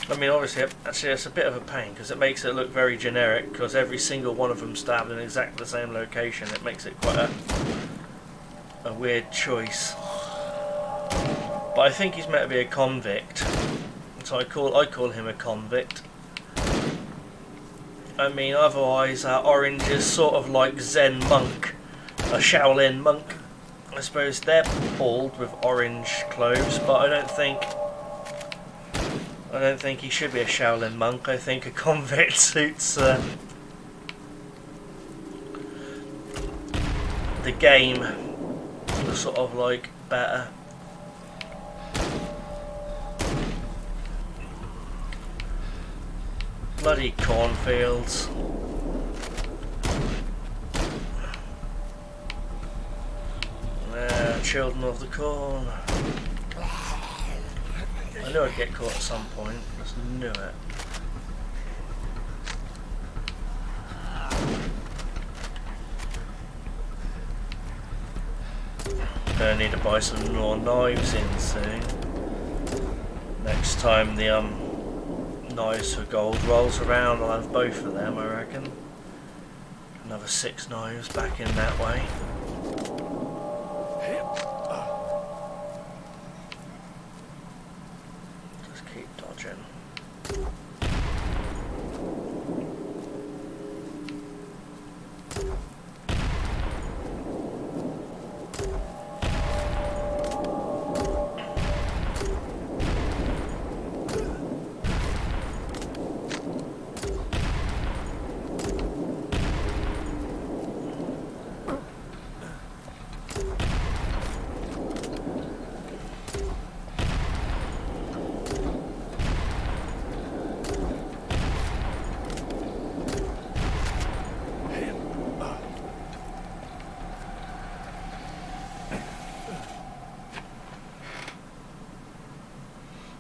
I mean, obviously, actually, it's a bit of a pain because it makes it look very generic. Because every single one of them stabbed in exactly the same location, it makes it quite a weird choice. But I think he's meant to be a convict. So I call him a convict. I mean, otherwise, Orange is sort of like Zen monk, a Shaolin monk. I suppose they're bald with orange clothes, but I don't think he should be a Shaolin monk. I think a convict suits the game sort of like better. Bloody cornfields. Children of the corn. I knew I'd get caught at some point, just knew it. Gonna need to buy some more knives in soon. Next time the knives for gold rolls around, I'll have both of them, I reckon. Another 6 knives back in that way. Just keep dodging.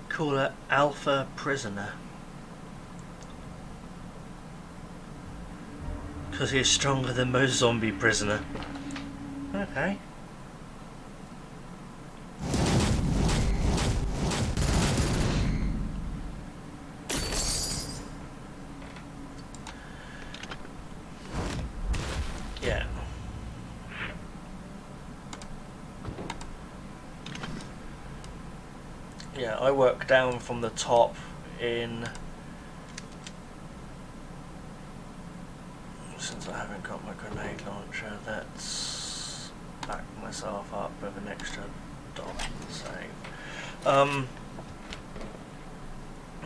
Call her Alpha Prisoner. Because he's stronger than most zombie prisoner. Okay. Yeah. Yeah, I work down from the top in... Since I haven't got my grenade launcher, let's back myself up with an extra dot save.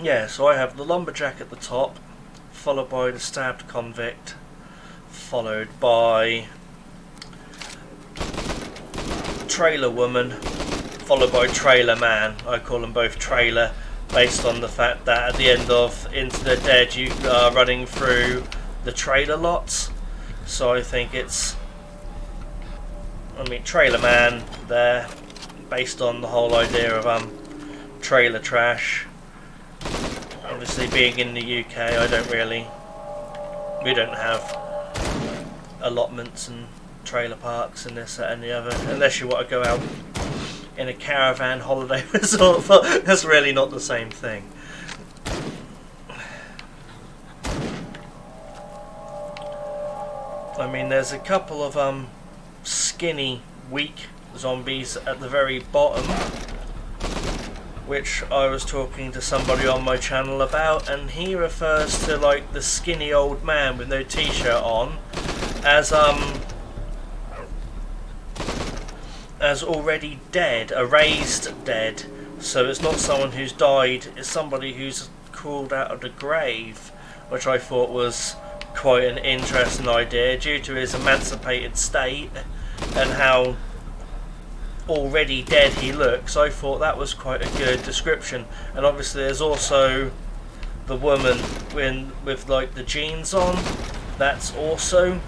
Yeah, so I have the lumberjack at the top, followed by the stabbed convict, followed by trailer woman, followed by trailer man. I call them both trailer based on the fact that at the end of Into the Dead you are running through the trailer lots, so I think it's, trailer man there based on the whole idea of trailer trash. Obviously being in the UK, we don't have allotments and trailer parks and this, that and the other, unless you want to go out in a caravan holiday resort, but that's really not the same thing. There's a couple of skinny, weak zombies at the very bottom, which I was talking to somebody on my channel about, and he refers to like the skinny old man with no t-shirt on as already dead, a raised dead. So it's not someone who's died, it's somebody who's crawled out of the grave, which I thought was quite an interesting idea due to his emancipated state and how already dead he looks. I thought that was quite a good description. And obviously there's also the woman with like the jeans on. That's also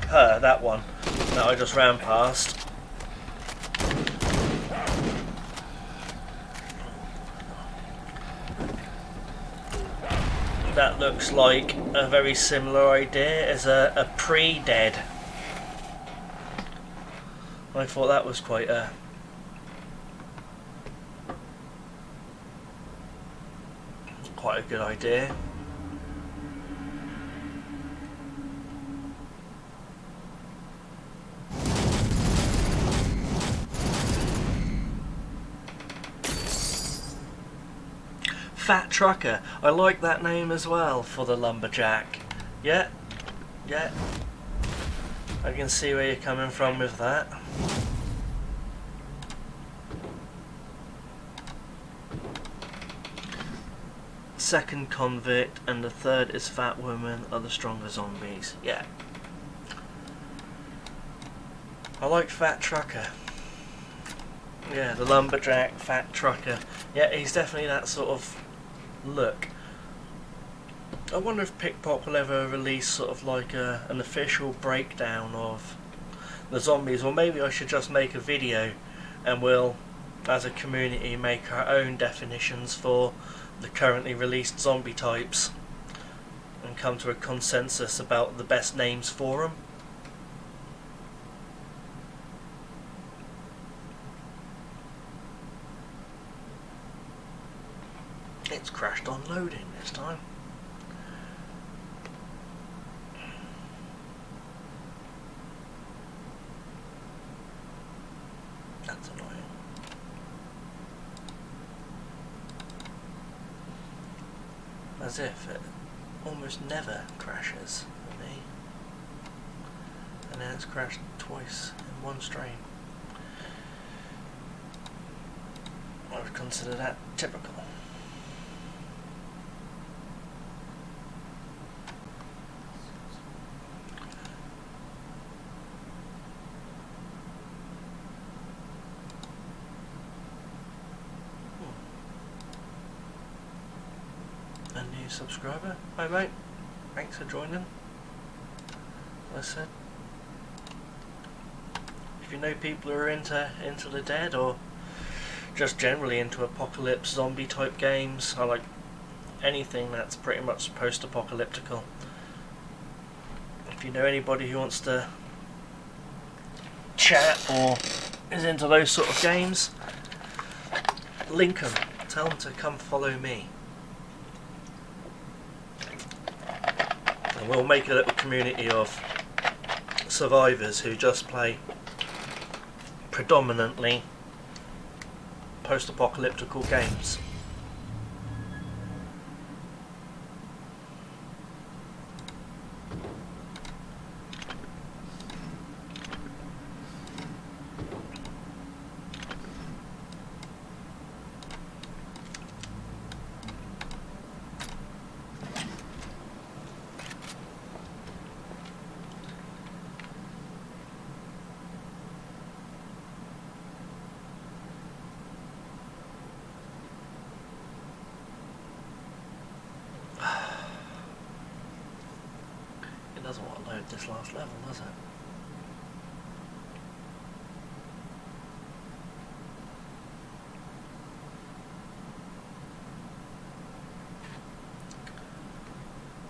her, that one that I just ran past. That looks like a very similar idea as a pre-dead. I thought that was quite a good idea. Fat Trucker. I like that name as well for the lumberjack. Yeah. I can see where you're coming from with that. Second convict and the third is fat woman are the stronger zombies. Yeah. I like Fat Trucker. Yeah, the lumberjack, Fat Trucker. Yeah, he's definitely that sort of look. I wonder if Pickpop will ever release sort of like an official breakdown of the zombies, or maybe I should just make a video and we'll, as a community, make our own definitions for the currently released zombie types and come to a consensus about the best names for them. It's crashed on loading this time. That's annoying. As if it almost never crashes for me. And then it's crashed twice in one stream. I would consider that typical. A new subscriber. Hi mate, thanks for joining. As I said, if you know people who are into the Dead or just generally into apocalypse zombie type games, I like anything that's pretty much post-apocalyptical. If you know anybody who wants to chat or is into those sort of games, link them, tell them to come follow me. And we'll make a little community of survivors who just play predominantly post-apocalyptical games. It doesn't want to load this last level, does it?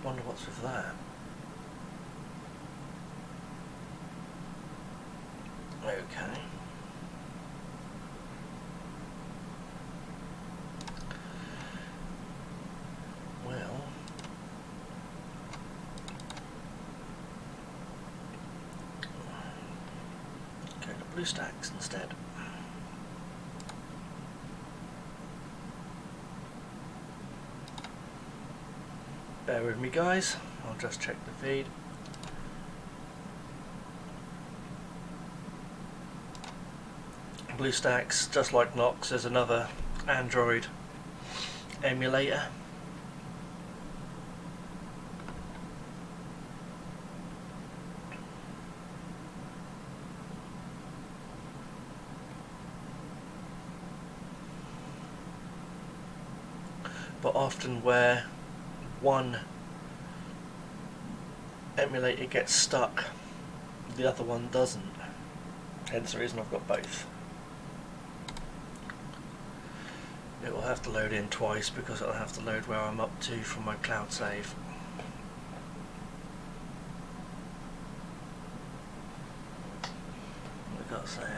Wonder what's with that. Okay. Well, go to BlueStacks instead. Bear with me guys, I'll just check the feed. BlueStacks, just like Nox, is another Android emulator. But often where one emulator gets stuck, the other one doesn't. Hence the reason I've got both. It will have to load in twice because it'll have to load where I'm up to from my cloud save. I've got to say,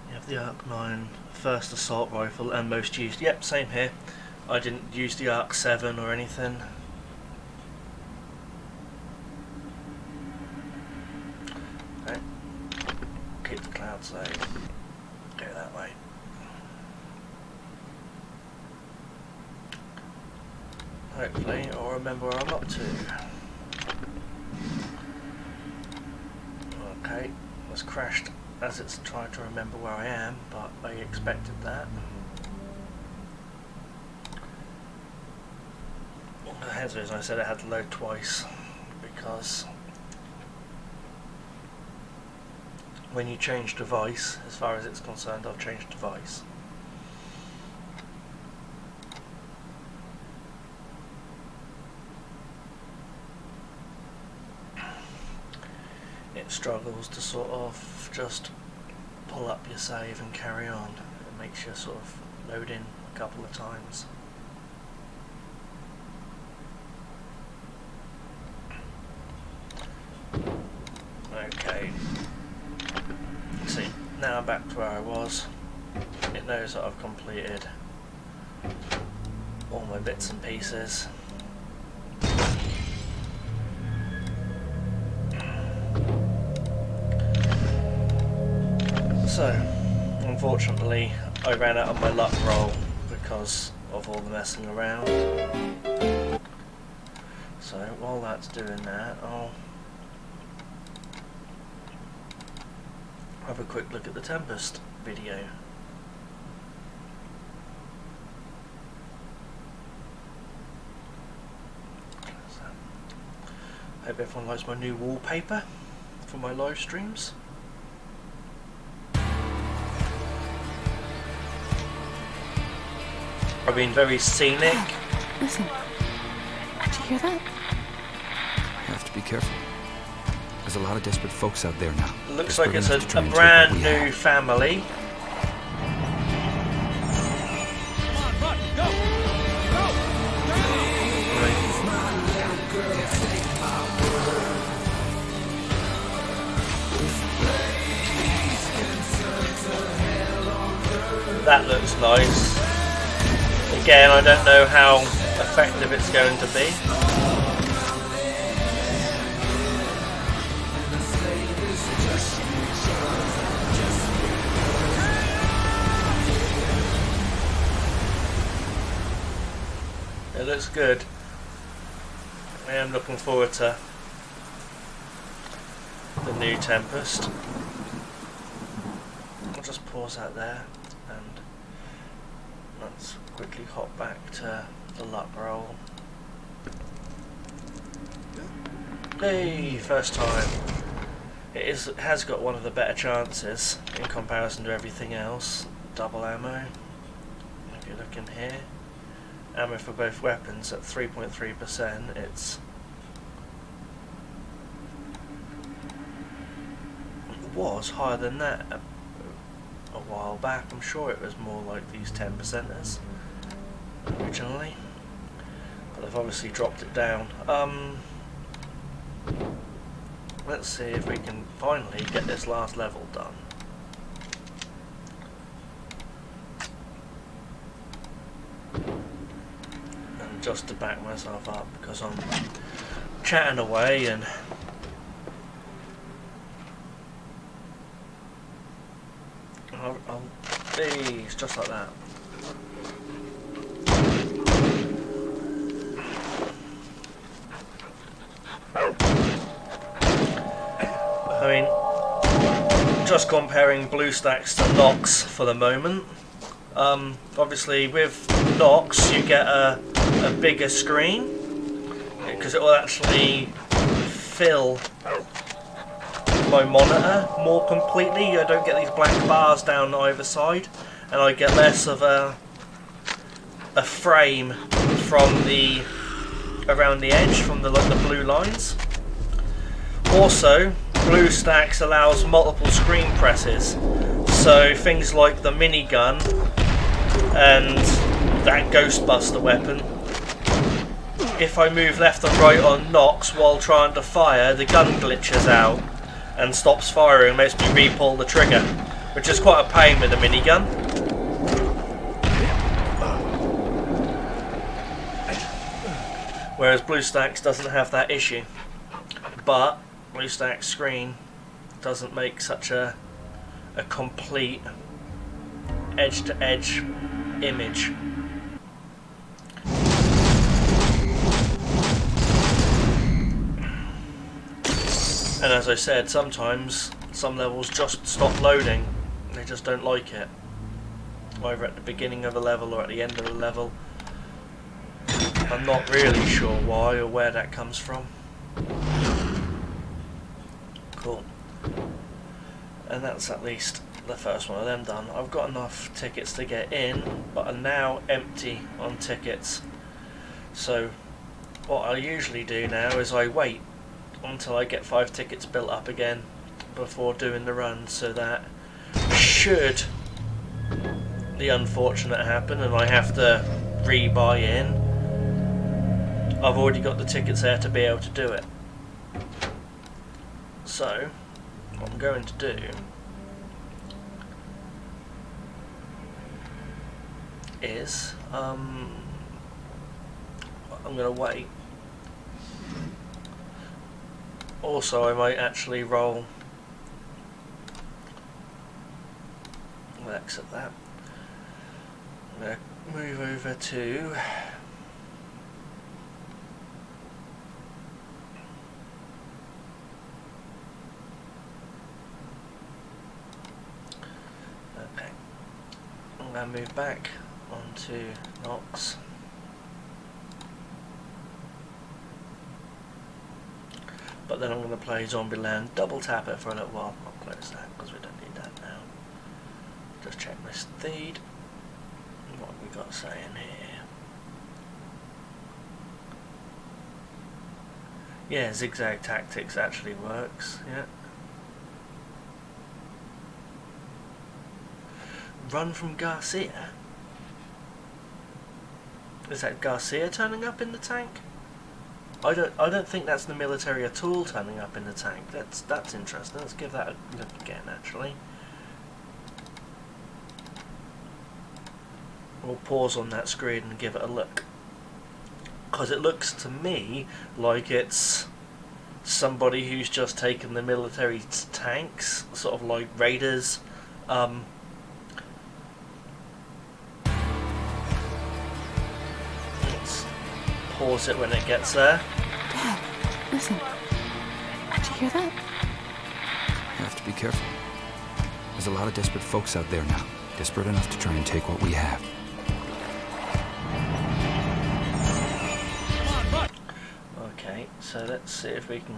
you have the Arc-9 first assault rifle and most used. Yep, same here. I didn't use the Arc-7 or anything. Okay. Keep the cloud save. Go that way. Hopefully I'll remember where I'm up to. Okay, it's crashed as it's trying to remember where I am, but I expected that. Hence the reason I said I had to load twice, because when you change device, as far as it's concerned, I've changed device. struggles to sort of just pull up your save and carry on. It makes you sort of load in a couple of times. Okay, see, now I'm back to where I was. It knows that I've completed all my bits and pieces. So, unfortunately, I ran out of my luck roll because of all the messing around. So, while that's doing that, I'll have a quick look at the Tempest video. Hope everyone likes my new wallpaper for my live streams. I've been very scenic. Listen. Did you hear that? You have to be careful. There's a lot of desperate folks out there now. Looks like it's Desperate enough to a try and take brand what we new have. family. Come on, run! Go! Go! That looks nice. Again, I don't know how effective it's going to be. It looks good. I am looking forward to the new Tempest. I'll just pause that there and let's quickly hop back to the luck roll. Hey, first time. It has got one of the better chances in comparison to everything else. Double ammo. If you look in here, ammo for both weapons at 3.3%. It was higher than that a while back. I'm sure it was more like these 10%ers originally, but they've obviously dropped it down. Let's see if we can finally get this last level done. And just to back myself up, because I'm chatting away and I'll these just like that. I mean, just comparing BlueStacks to Nox for the moment. Obviously, with Nox, you get a bigger screen because it will actually fill my monitor more completely. I don't get these blank bars down either side, and I get less of a frame from the around the edge from the blue lines. Also, BlueStacks allows multiple screen presses, so things like the minigun and that Ghostbuster weapon, if I move left and right on Nox while trying to fire, the gun glitches out and stops firing and makes me re-pull the trigger, which is quite a pain with a minigun. Whereas BlueStacks doesn't have that issue, but BlueStacks screen doesn't make such a complete edge-to-edge image. And as I said, sometimes some levels just stop loading. They just don't like it. Either at the beginning of a level or at the end of a level. I'm not really sure why or where that comes from. Cool. And that's at least the first one of them done. I've got enough tickets to get in, but I'm now empty on tickets. So what I usually do now is I wait until I get 5 tickets built up again before doing the run, so that should the unfortunate happen and I have to re-buy in, I've already got the tickets there to be able to do it. So what I'm going to do is I'm going to wait. Also, I might actually roll. We'll exit that. I'm going to move over to okay. I'm going to move back onto Nox. But then I'm going to play Zombieland, double tap it for a little while. I'll close that because we don't need that now. Just check this feed. What have we got saying here? Yeah, Zigzag Tactics actually works. Yeah. Run from Garcia? Is that Garcia turning up in the tank? I don't think that's the military at all turning up in the tank. That's interesting. Let's give that a look again actually. We'll pause on that screen and give it a look. Because it looks to me like it's somebody who's just taken the military tanks, sort of like raiders. Let's pause it when it gets there. Dad, listen. Did you hear that? You have to be careful. There's a lot of desperate folks out there now. Desperate enough to try and take what we have. Okay, so let's see if we can...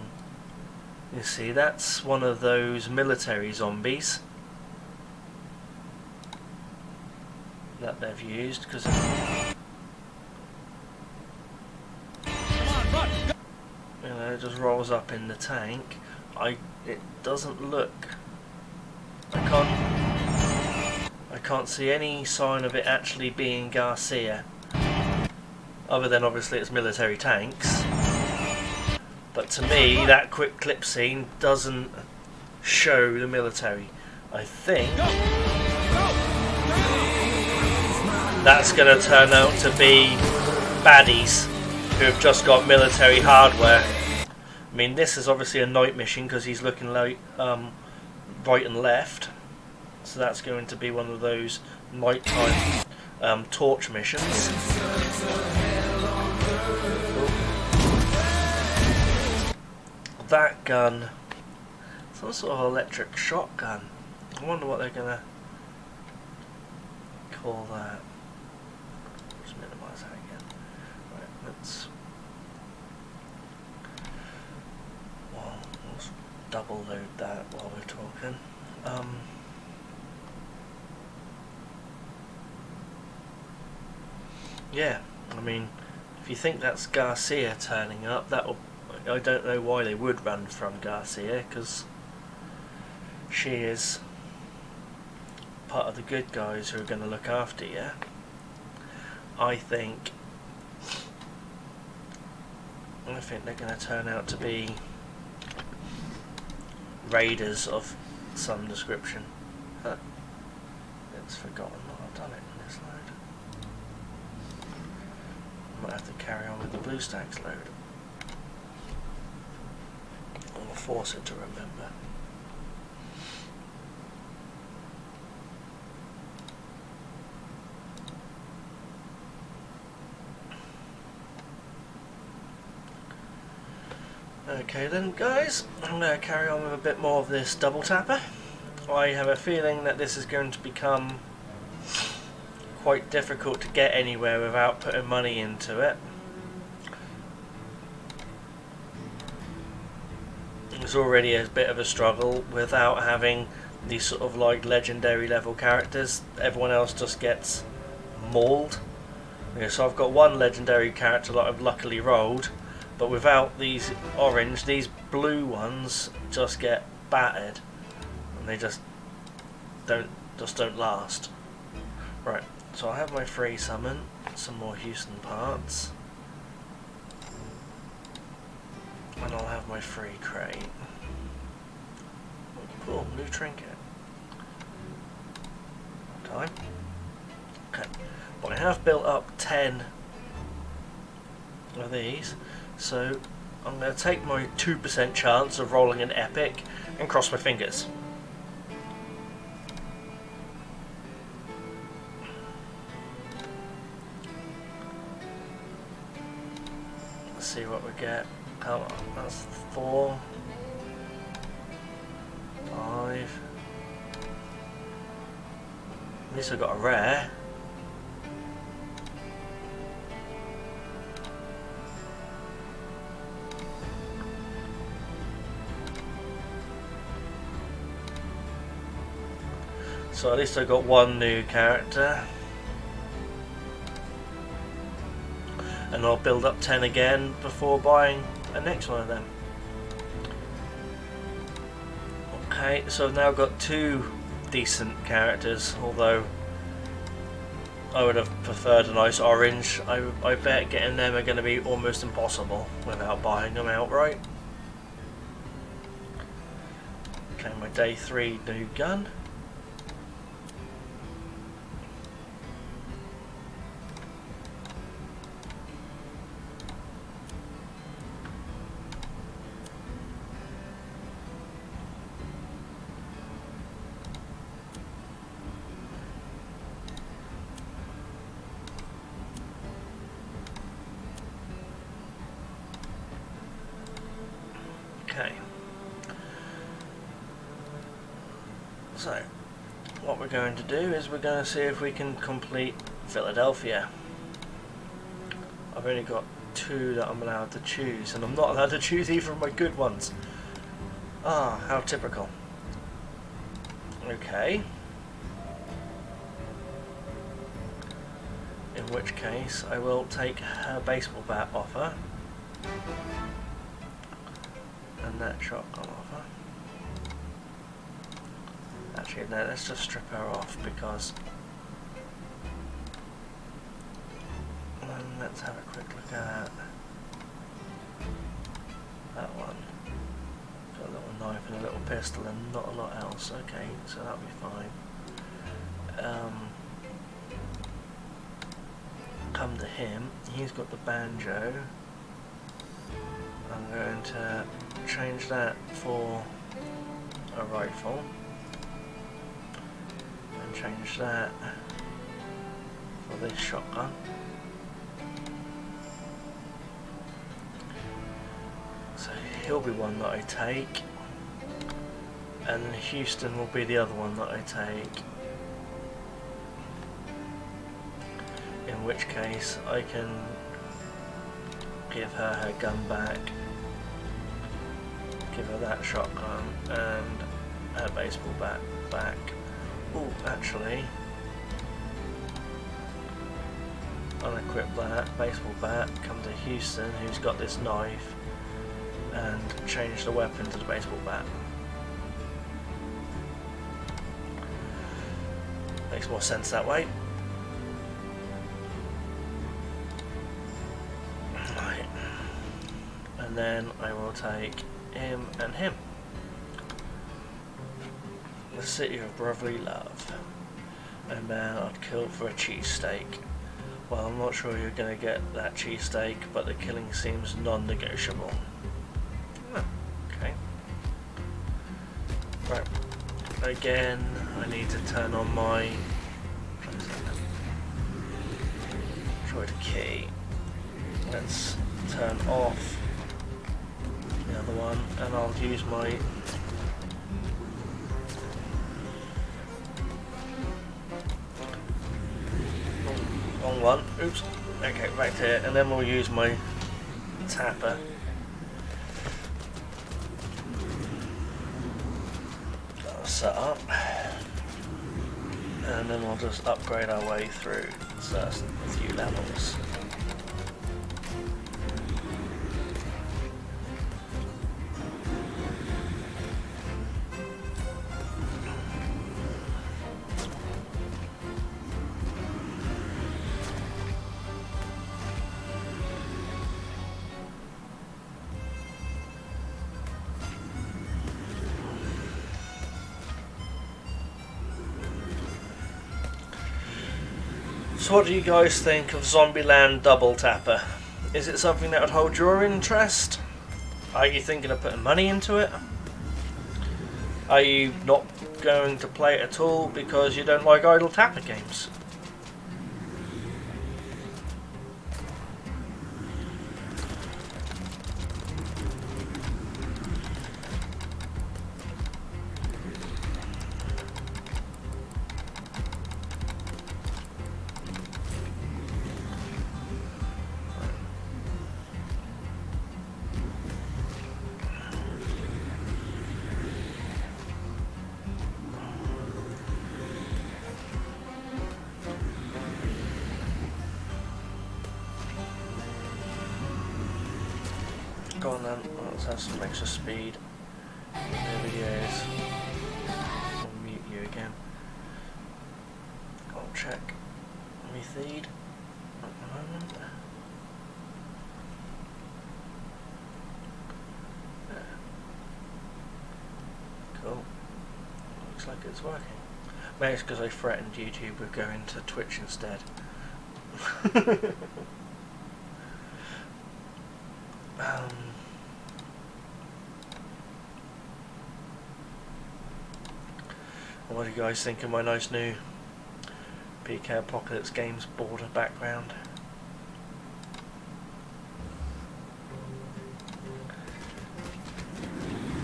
You see, that's one of those military zombies that they've used, because... You know, it just rolls up in the tank. It doesn't look... I can't see any sign of it actually being Garcia. Other than obviously it's military tanks. But to me, that quick clip scene doesn't show the military. I think that's going to turn out to be baddies who have just got military hardware. I mean, this is obviously a night mission because he's looking like right and left. So that's going to be one of those nighttime torch missions. That gun, some sort of electric shotgun. I wonder what they're gonna call that. Just minimise that again. Right, let's double load that while we're talking. Yeah, I mean, if you think that's Garcia turning up, that'll... I don't know why they would run from Garcia, because she is part of the good guys who are going to look after you. I think they're going to turn out to be raiders of some description. Huh. It's forgotten that I've done it in this load. I might have to carry on with the BlueStacks load. I'll force it to remember. Okay then guys, I'm going to carry on with a bit more of this double tapper. I have a feeling that this is going to become quite difficult to get anywhere without putting money into it. It's already a bit of a struggle without having these sort of like legendary level characters. Everyone else just gets mauled. Yeah, so I've got one legendary character that I've luckily rolled, but without these orange, these blue ones just get battered, and they just don't last. Right, so I have my free summon, some more Houston parts, and I'll have my free crate. Oh, cool, new trinket. Time. Okay, but I have built up 10 of these, so I'm going to take my 2% chance of rolling an epic and cross my fingers. Let's see what we get. Come on, that's 4, 5. At least I got a rare. So at least I got one new character. And I'll build up 10 again before buying the next one of them. Okay, so I've now got 2 decent characters, although I would have preferred a nice orange. I bet getting them are going to be almost impossible without buying them outright. Okay, my day 3 new gun. Okay, so what we're going to do is we're going to see if we can complete Philadelphia. I've only got 2 that I'm allowed to choose, and I'm not allowed to choose either of my good ones. Ah, how typical. Okay. In which case I will take her baseball bat offer. And that shotgun offer. Actually, no, let's just strip her off because. And let's have a quick look at that one. Got a little knife and a little pistol and not a lot else. Okay, so that'll be fine. Come to him. He's got the banjo. I'm going to change that for a rifle and change that for this shotgun. So he'll be one that I take, and Houston will be the other one that I take, in which case I can give her gun back, give her that shotgun and her baseball bat back. Oh, actually, unequip that baseball bat, come to Houston, who's got this knife, and change the weapon to the baseball bat. Makes more sense that way. Right. And then I will take him and him. The City of Brotherly Love. A man I'd kill for a cheesesteak. Well, I'm not sure you're going to get that cheesesteak, but the killing seems non-negotiable. Oh, okay. Right. Again, I need to turn on my droid key. Let's turn off the other one, and I'll use my wrong one. Oops. Okay, back to it, and then we'll use my tapper. That'll set up, and then we'll just upgrade our way through a few levels. So what do you guys think of Zombieland Double Tapper? Is it something that would hold your interest? Are you thinking of putting money into it? Are you not going to play it at all because you don't like idle tapper games? Go on then, let's have some extra speed in the videos. I'll mute you again. I'll check my feed at the moment. Cool. Looks like it's working. Maybe it's because I threatened YouTube with going to Twitch instead. What do you guys think of my nice new PK Apocalypse Games border background?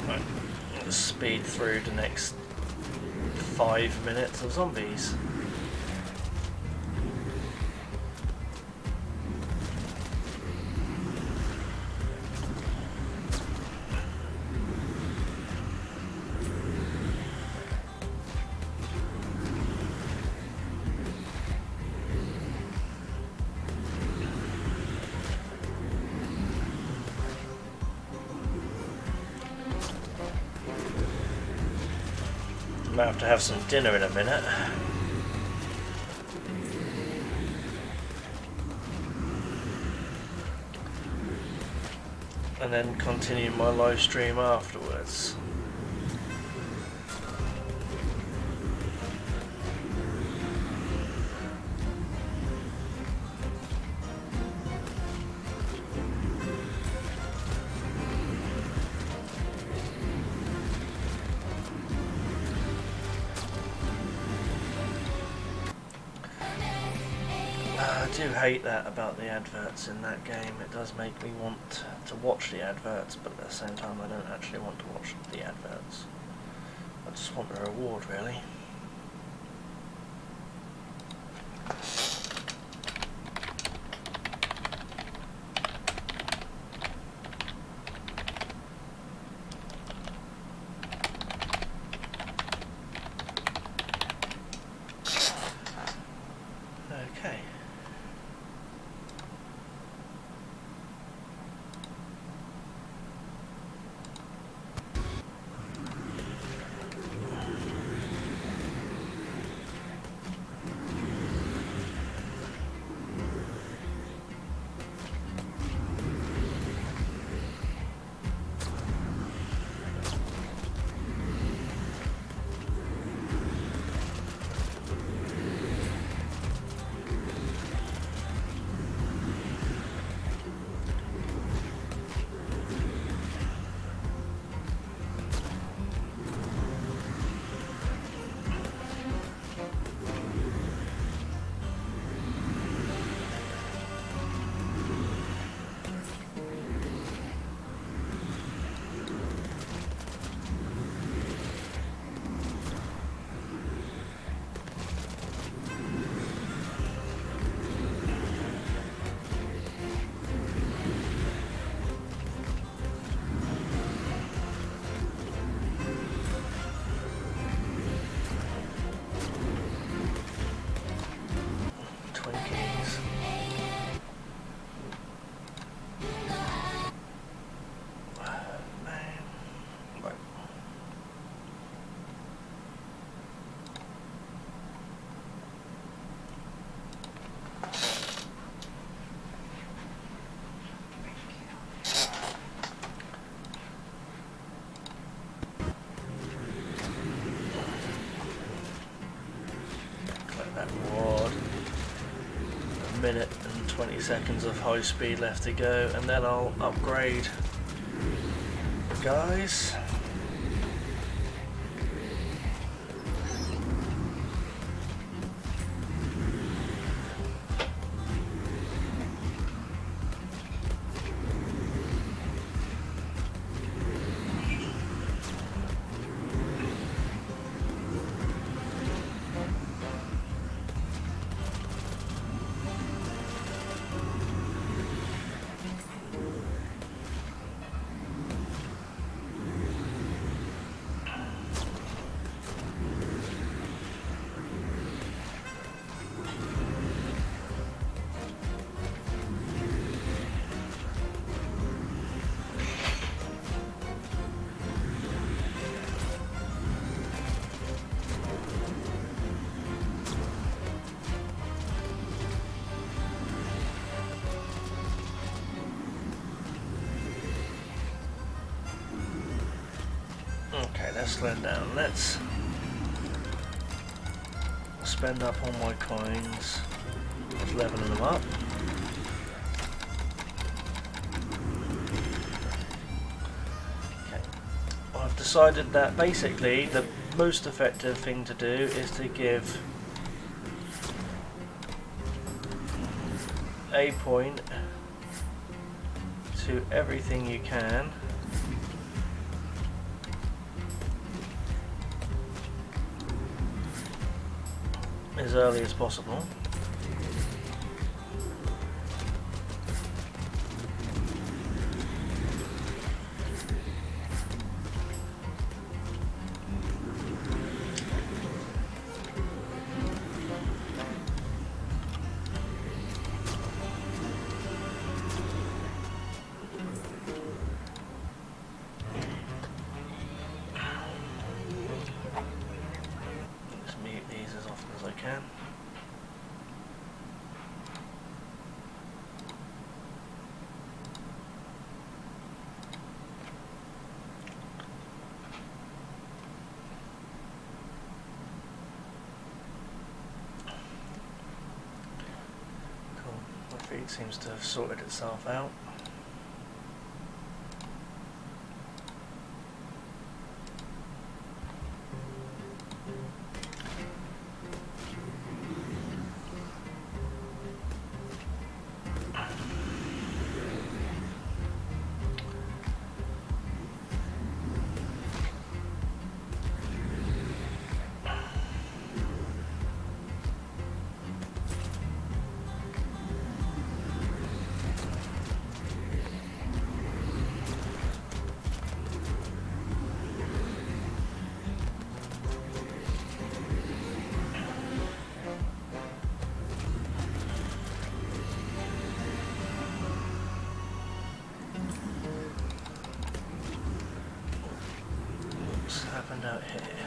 Right, let's speed through the next 5 minutes of zombies. Might have to have some dinner in a minute. And then continue my live stream afterwards. I do hate that about the adverts in that game. It does make me want to watch the adverts, but at the same time I don't actually want to watch the adverts. I just want the reward, really. Okay. 20 seconds of high speed left to go, and then I'll upgrade, guys. Okay, let's slow down. Let's spend up all my coins. Just leveling them up. Okay. I've decided that basically the most effective thing to do is to give a point to everything you can. As early as possible. Just mute these as often as I can. Cool. My feed seems to have sorted itself out. Happened out here.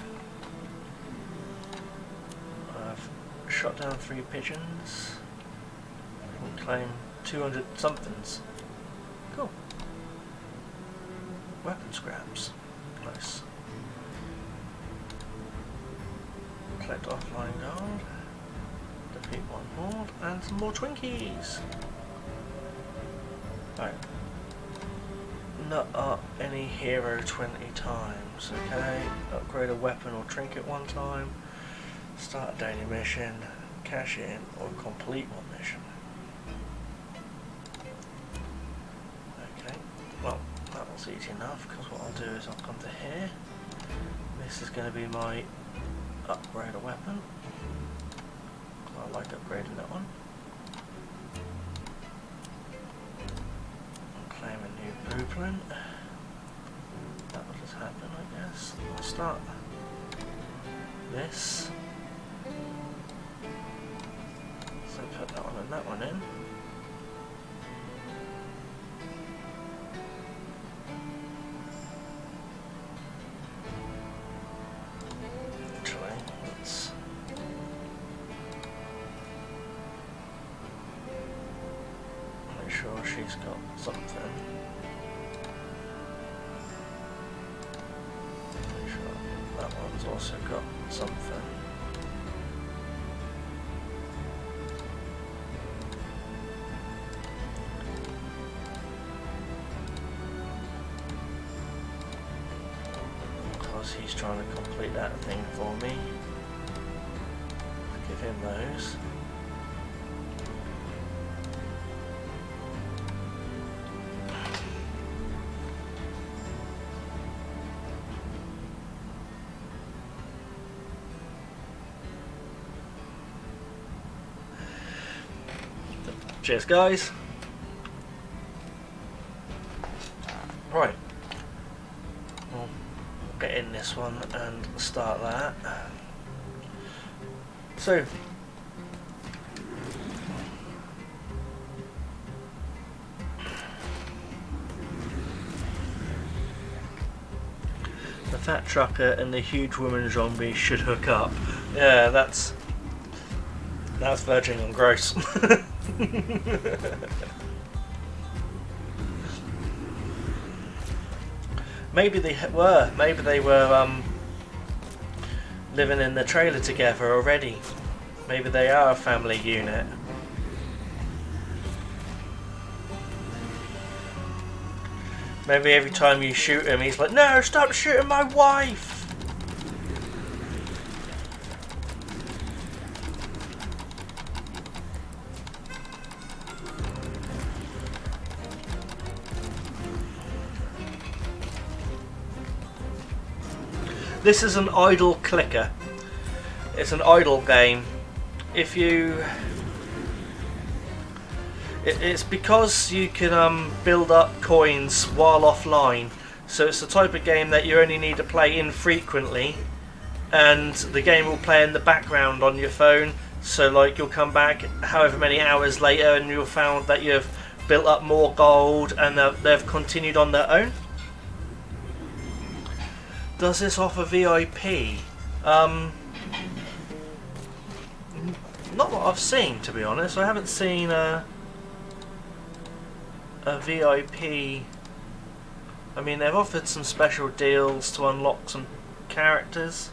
I've shot down 3 pigeons and claim 200 somethings. Cool. Weapon scraps. Nice. Collect offline gold. Defeat one horde and some more Twinkies. Right. Nut up any hero 20 times, okay? Upgrade a weapon or trinket 1 time, start a daily mission, cash in, or complete 1 mission. Okay, well, that was easy enough, because what I'll do is I'll come to here. This is going to be my upgrade a weapon. I like upgrading that one. Claim a new blueprint. That will just happen, I guess. I'll start this. So put that one and that one in. Actually, let's make sure she's got something. Make sure that one's also got something. whilst he's trying to complete that thing for me. Give him those. Cheers, guys. Right. We'll get in this one and start that. So, the fat trucker and the huge woman zombie should hook up. Yeah, that's verging on gross. Maybe they were living in the trailer together already. Maybe they are a family unit. Maybe every time you shoot him, he's like, "No, stop shooting my wife!" This is an idle clicker. It's an idle game. If you... It's because you can build up coins while offline. So it's the type of game that you only need to play infrequently. And the game will play in the background on your phone. So like you'll come back however many hours later and you'll found that you've built up more gold and they've continued on their own. Does this offer VIP? Not what I've seen, to be honest. I haven't seen a VIP. I mean, they've offered some special deals to unlock some characters.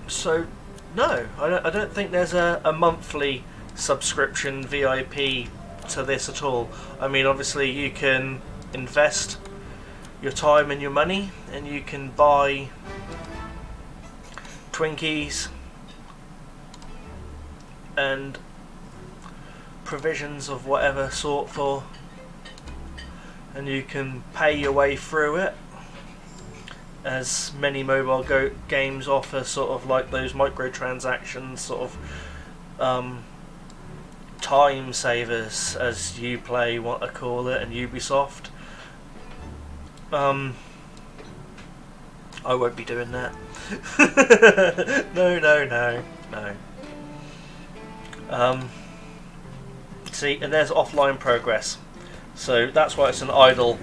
So, no, I don't think there's a monthly subscription VIP to this at all. I mean, obviously you can invest your time and your money and you can buy Twinkies and provisions of whatever sort for, and you can pay your way through it, as many mobile games offer sort of like those microtransactions, sort of time savers, as Uplay want to call it, and Ubisoft. I won't be doing that. No. See, and there's offline progress. So that's why it's an idle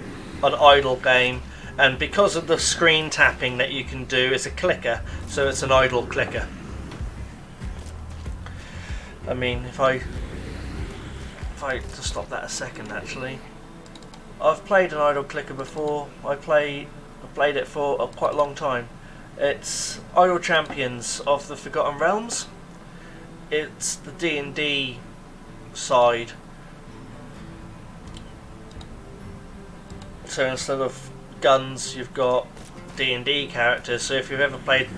game, and because of the screen tapping that you can do, it's a clicker, so it's an idle clicker. I mean, if I to stop that a second, actually, I've played an idle clicker before. I've played it for quite a long time. It's Idle Champions of the Forgotten Realms. It's the D&D side. So instead of guns, you've got D&D characters. So if you've ever played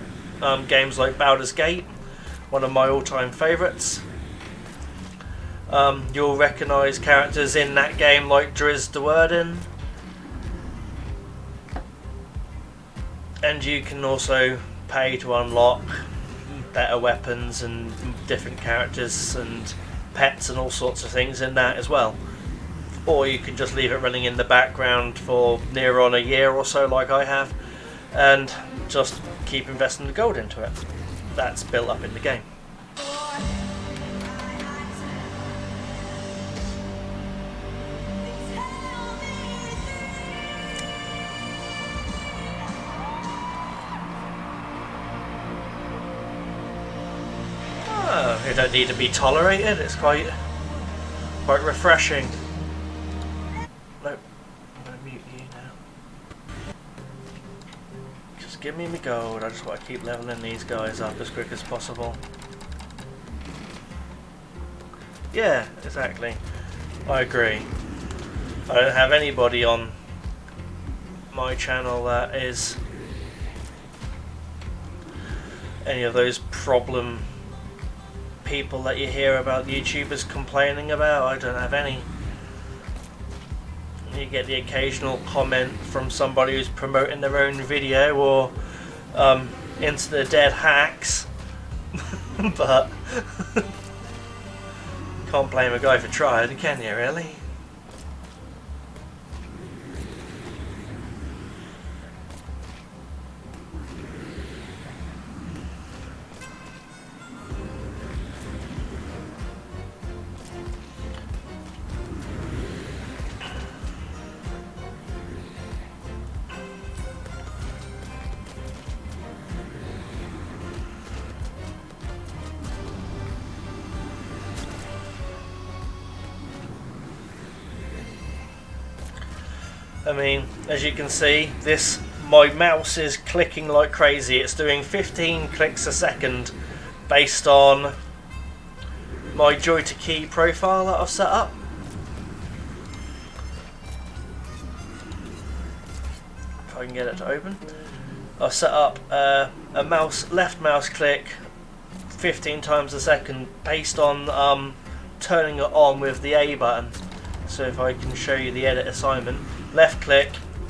games like Baldur's Gate, one of my all-time favourites, you'll recognise characters in that game like Drizzt Do'Urden, and you can also pay to unlock better weapons and different characters and pets and all sorts of things in that as well. Or you can just leave it running in the background for near on a year or so, like I have, and just keep investing the gold into it. That's built up in the game. You don't need to be tolerated. It's quite refreshing. Nope, I'm going to mute you now. Just give me my gold. I just want to keep leveling these guys up as quick as possible. Yeah, exactly. I agree. I don't have anybody on my channel that is any of those problem people that you hear about YouTubers complaining about. I don't have any. You get the occasional comment from somebody who's promoting their own video or Into the Dead hacks, but can't blame a guy for trying, can you really? I mean, as you can see, my mouse is clicking like crazy. It's doing 15 clicks a second based on my Joy2Key profile that I've set up. If I can get it to open. I've set up a left mouse click 15 times a second based on turning it on with the A button. So if I can show you the edit assignment, left click,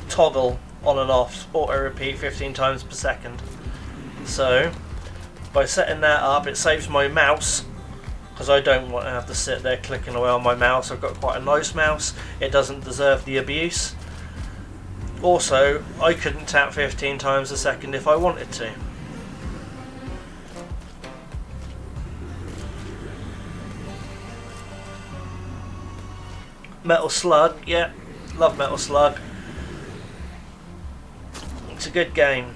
toggle on and off, auto repeat 15 times per second. So by setting that up, it saves my mouse, because I don't want to have to sit there clicking away on my mouse. I've got quite a nice mouse, it doesn't deserve the abuse. Also, I couldn't tap 15 times a second if I wanted to. Metal Slug, yeah, love Metal Slug. It's a good game.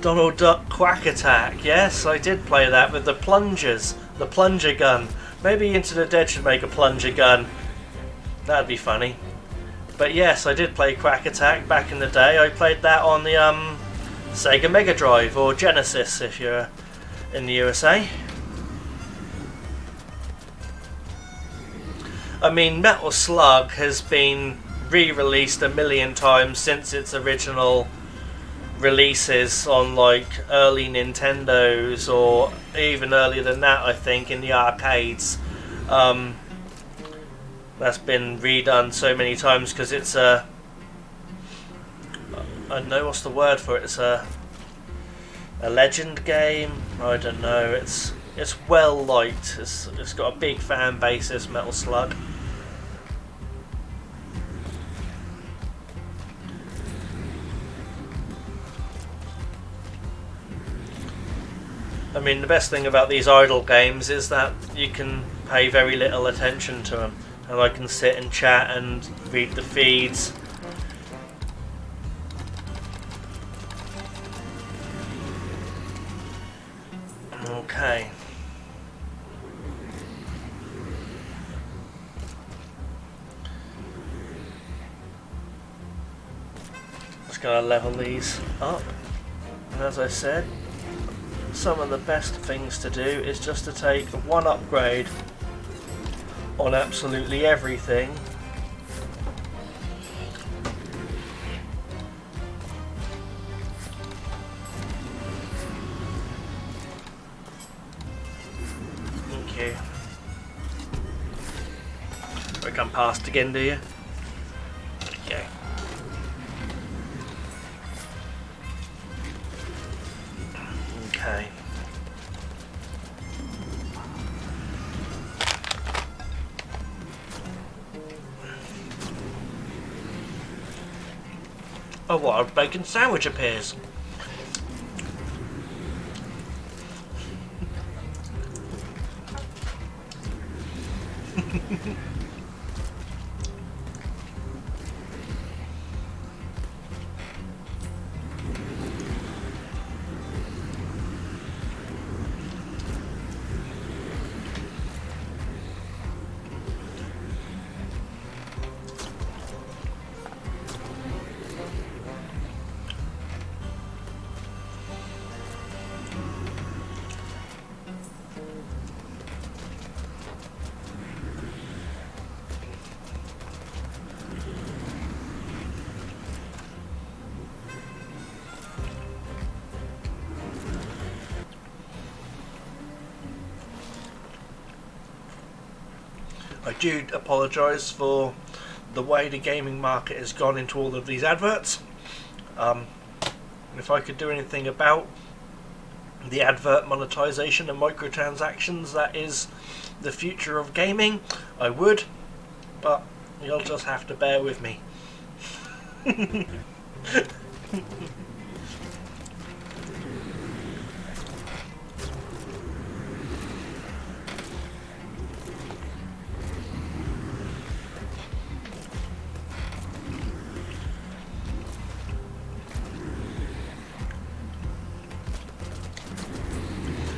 Donald Duck Quack Attack, yes, I did play that with the plungers, the plunger gun. Maybe Into the Dead should make a plunger gun. That'd be funny. But yes, I did play Quack Attack back in the day. I played that on the Sega Mega Drive, or Genesis if you're in the USA. I mean, Metal Slug has been re-released a million times since its original releases on like early Nintendos, or even earlier than that, I think, in the arcades. That's been redone so many times because it's a... I don't know what's the word for it. It's a legend game. I don't know. It's well liked. It's got a big fan base. This Metal Slug. I mean, the best thing about these idle games is that you can pay very little attention to them, and I can sit and chat and read the feeds. Okay. Just gonna level these up, and as I said, some of the best things to do is just to take one upgrade on absolutely everything. Thank you. I come past again, do you? Okay. Okay. A wild bacon sandwich appears. I do apologise for the way the gaming market has gone into all of these adverts. If I could do anything about the advert monetization and microtransactions, that is the future of gaming, I would, but you'll just have to bear with me.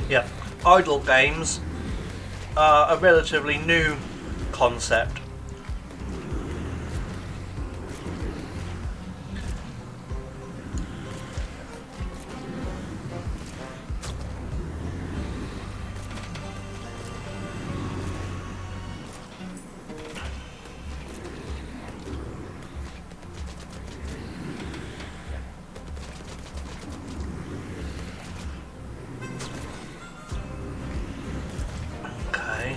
Yeah, idle games are a relatively new concept. Okay.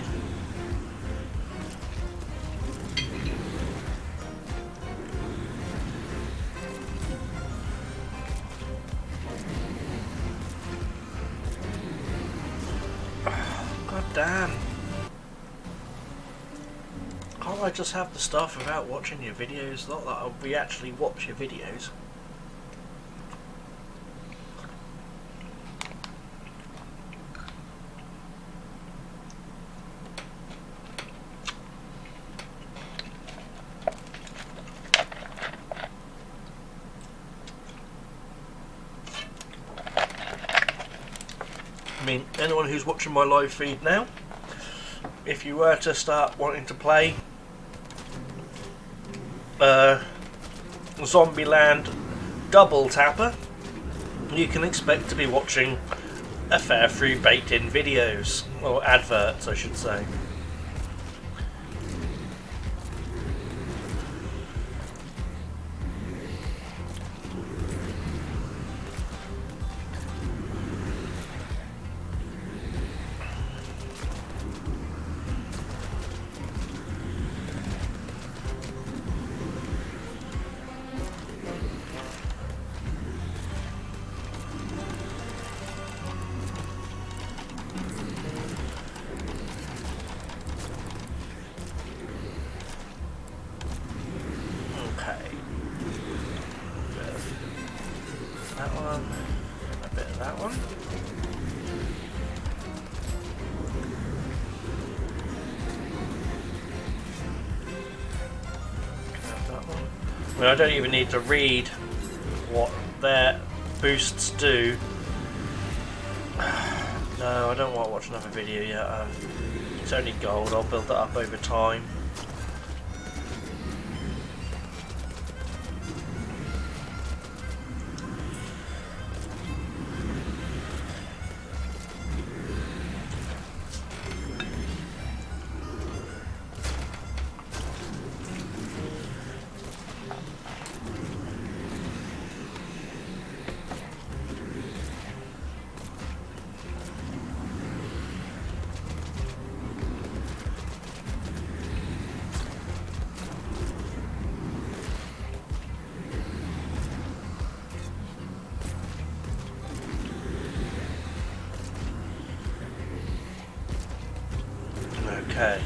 God damn. Can't I just have the stuff without watching your videos? Not that we actually watch your videos. I mean, anyone who's watching my live feed now, if you were to start wanting to play Zombieland Double Tapper, you can expect to be watching a fair few baked-in videos, or adverts I should say. That one, a bit of that one. That one. I mean, I don't even need to read what their boosts do. No, I don't want to watch another video yet. It's only gold, I'll build that up over time. Okay.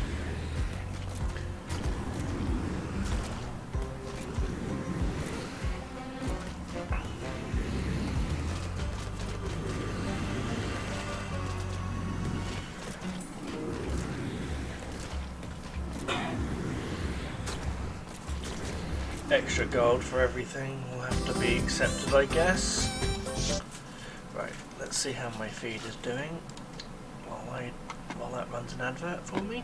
Extra gold for everything will have to be accepted, I guess. Right, let's see how my feed is doing while that runs an advert for me.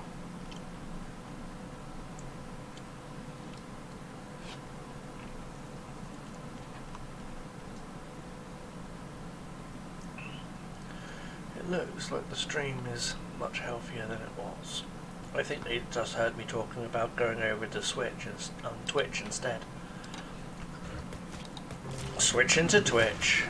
It looks like the stream is much healthier than it was. I think they just heard me talking about going over to Twitch instead. Switch into Twitch.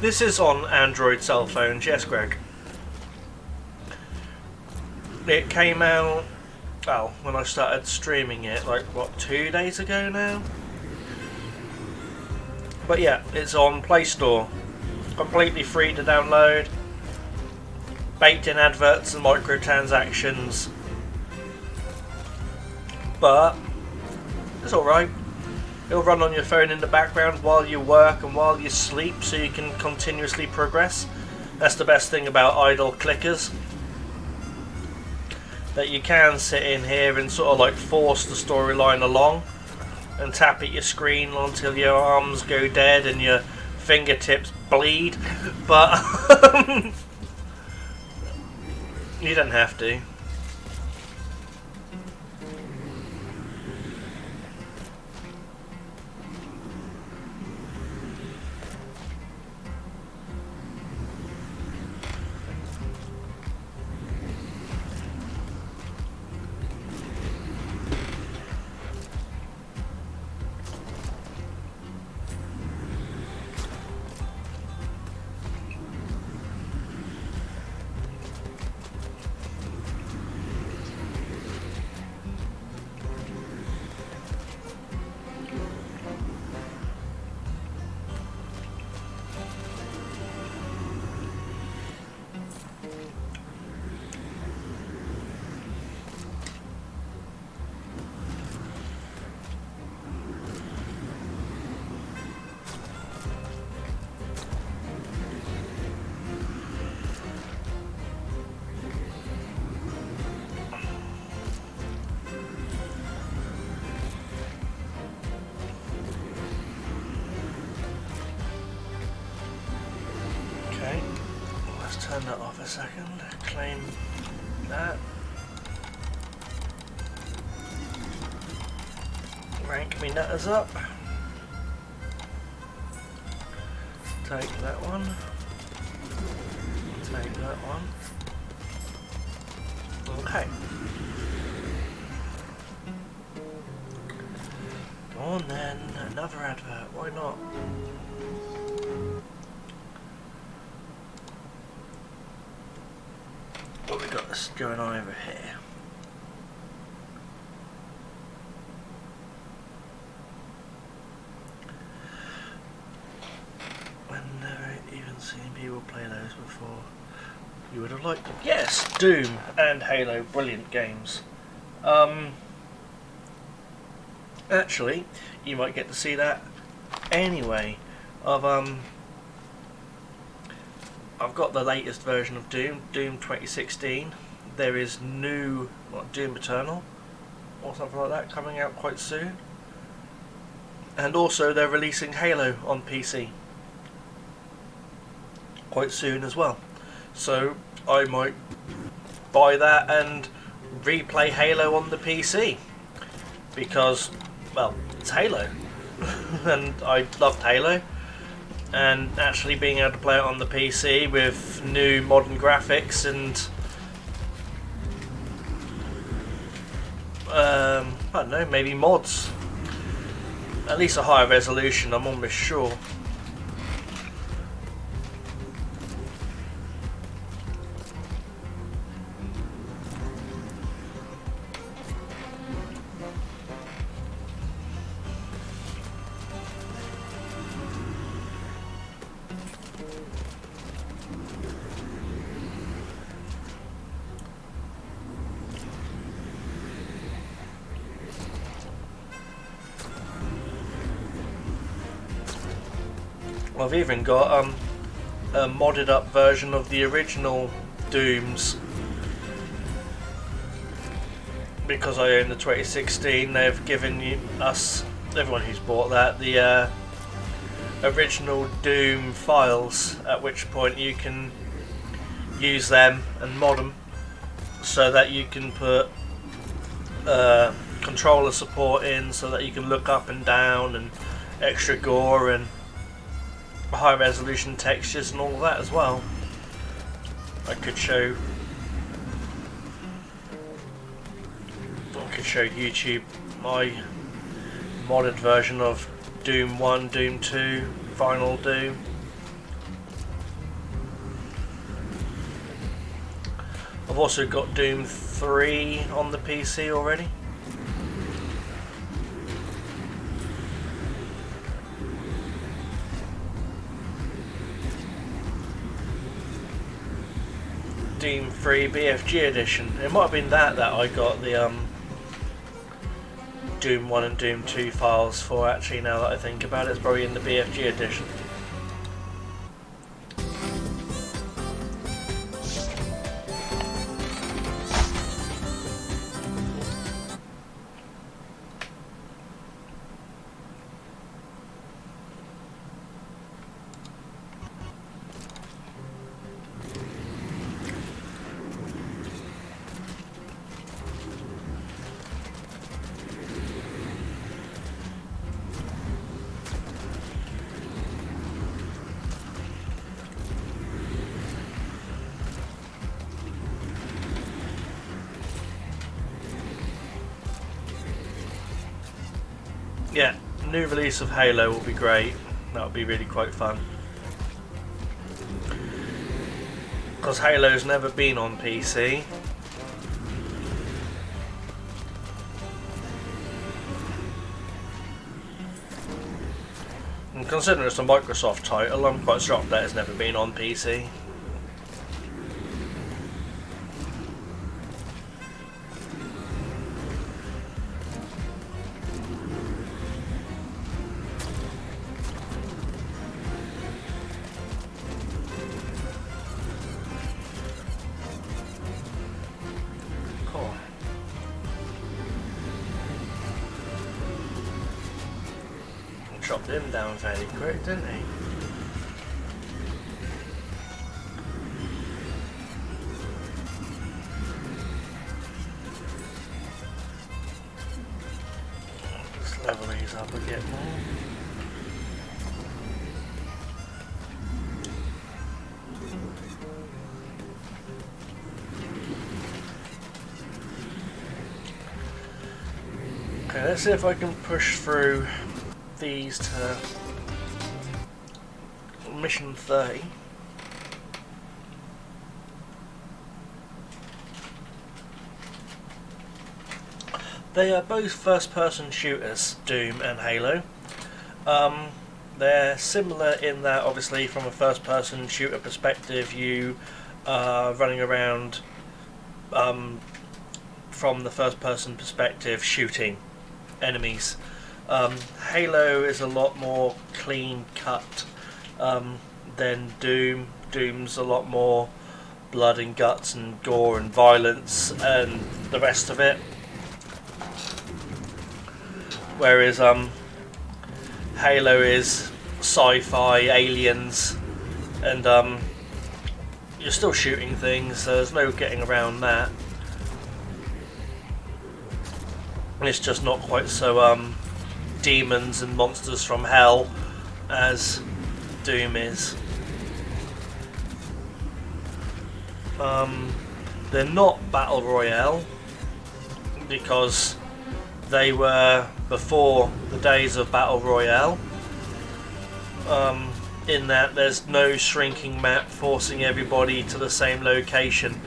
This is on Android cell phones, yes, Greg. It came out, well, when I started streaming it, like, what, 2 days ago now? But yeah, it's on Play Store. Completely free to download. Baked in adverts and microtransactions. But it's alright. It'll run on your phone in the background while you work and while you sleep, so you can continuously progress. That's the best thing about idle clickers. That you can sit in here and sort of like force the storyline along and tap at your screen until your arms go dead and your fingertips bleed, but you don't have to. Turn that off a second, claim that. Rank me nutters up. Take that one. Take that one. Okay. Go on then, another advert, why not? What we got this going on over here? I've never even seen people play those before. You would have liked them. Yes, Doom and Halo, brilliant games. Actually, you might get to see that anyway. I've got the latest version of Doom, Doom 2016. There is new, Doom Eternal, or something like that, coming out quite soon. And also they're releasing Halo on PC quite soon as well. So I might buy that and replay Halo on the PC. Because, well, it's Halo. And I loved Halo. And actually being able to play it on the PC with new modern graphics and I don't know, maybe mods, at least a higher resolution, I'm almost sure. I've even got a modded up version of the original Dooms, because I own the 2016. They've given us, everyone who's bought that, the original Doom files, at which point you can use them and mod them so that you can put controller support in, so that you can look up and down and extra gore and high resolution textures and all that as well. I could show YouTube my modded version of Doom 1, Doom 2, Final Doom. I've also got Doom 3 on the PC already. Doom 3 BFG edition. It might have been that I got the Doom 1 and Doom 2 files for, actually, now that I think about it. It's probably in the BFG edition. Yeah, new release of Halo will be great. That'll be really quite fun. Because Halo's never been on PC. And considering it's a Microsoft title, I'm quite shocked that it's never been on PC. Chopped him down fairly quick, didn't he? Let's level these up a bit more. Okay, let's see if I can push through these to mission 30. They are both first-person shooters, Doom and Halo. They're similar in that, obviously, from a first-person shooter perspective, you are running around from the first-person perspective shooting enemies. Halo is a lot more clean cut than Doom. Doom's a lot more blood and guts and gore and violence and the rest of it. Whereas Halo is sci-fi, aliens, and you're still shooting things, so there's no getting around that. It's just not quite so demons and monsters from hell as Doom is. They're not Battle Royale because they were before the days of Battle Royale, in that there's no shrinking map forcing everybody to the same location.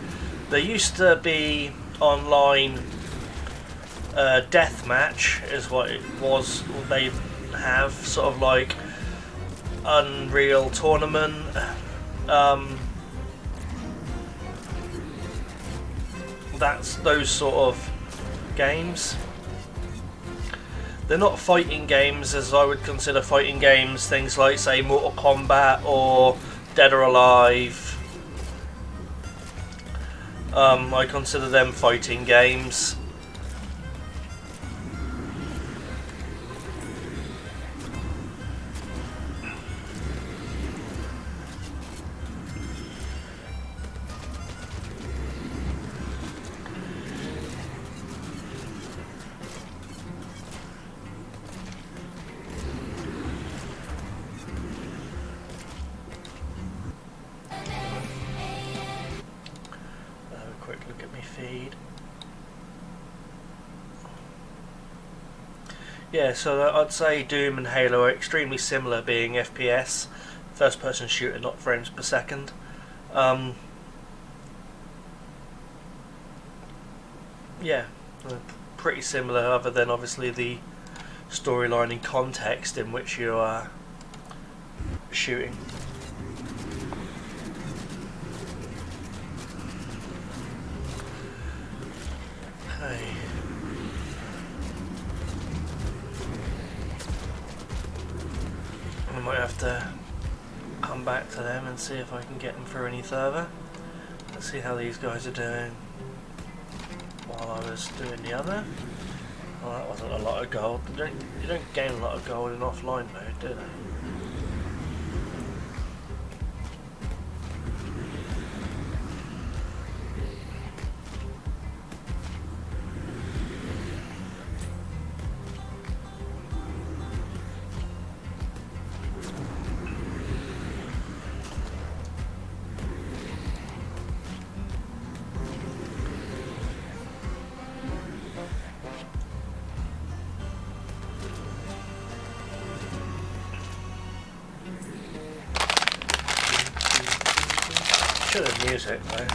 There used to be online deathmatch is what it was. They have sort of like Unreal Tournament, that's those sort of games. They're not fighting games as I would consider fighting games, things like, say, Mortal Kombat or Dead or Alive. I consider them fighting games. Yeah, so I'd say Doom and Halo are extremely similar, being FPS, first person shooter, not frames per second. yeah, pretty similar, other than obviously the storyline and context in which you are shooting. Okay. I might have to come back to them and see if I can get them through any further. Let's see how these guys are doing while I was doing the other. Well, that wasn't a lot of gold. You don't gain a lot of gold in offline mode, do they? Should have music though.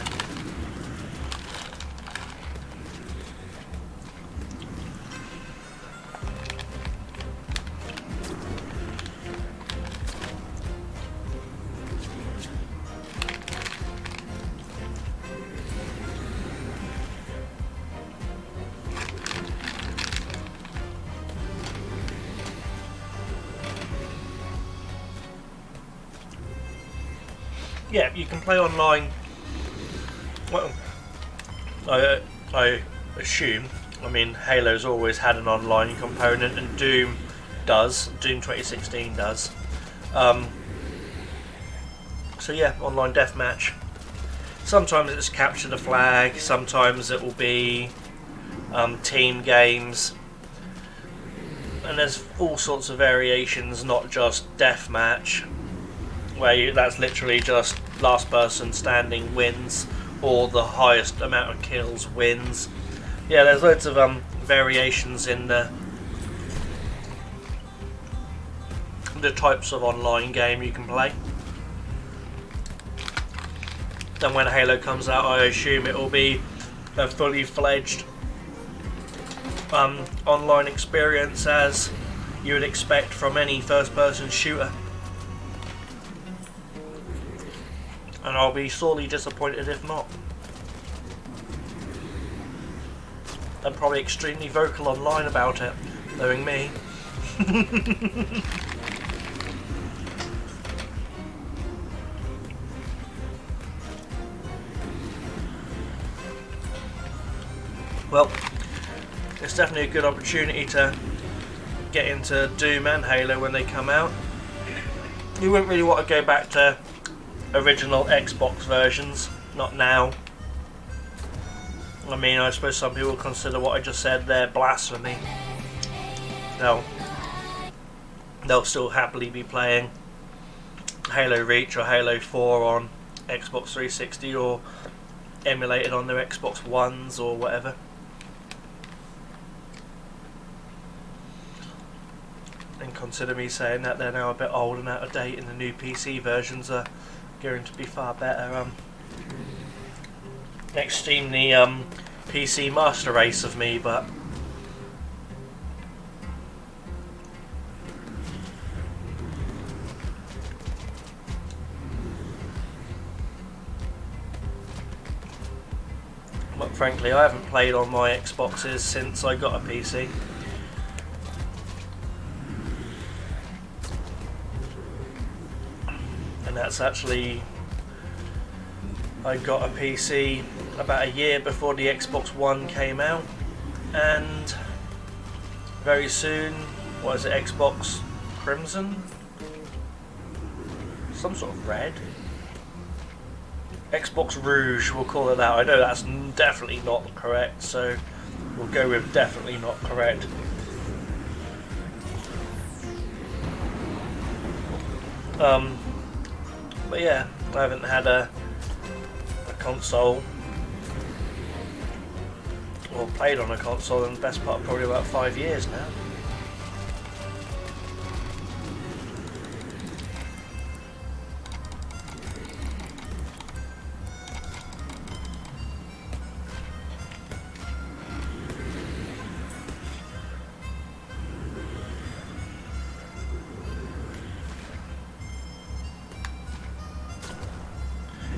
Yeah, you can play online. Well, I assume. I mean, Halo's always had an online component, and Doom does. Doom 2016 does. So yeah, online deathmatch. Sometimes it's capture the flag. Sometimes it will be team games. And there's all sorts of variations, not just deathmatch, where that's literally just last person standing wins, or the highest amount of kills wins. Yeah, there's loads of variations in the types of online game you can play. Then when Halo comes out, I assume it will be a fully fledged online experience, as you would expect from any first person shooter. And I'll be sorely disappointed if not. I'm probably extremely vocal online about it, knowing me. Well, it's definitely a good opportunity to get into Doom and Halo when they come out. You wouldn't really want to go back to original Xbox versions, not now. I mean, I suppose some people consider what I just said there blasphemy. They'll still happily be playing Halo Reach or Halo 4 on Xbox 360 or emulated on their Xbox Ones or whatever. And consider me saying that they're now a bit old and out of date, and the new PC versions are going to be far better. Extremely PC master race of me, but frankly I haven't played on my Xboxes since I got a PC. And that's actually, I got a PC about a year before the Xbox One came out, and very soon, what is it, Xbox Crimson? Some sort of red? Xbox Rouge, we'll call it that. I know that's definitely not correct, so we'll go with definitely not correct. But yeah, I haven't had a console or played on a console in the best part of probably about 5 years now.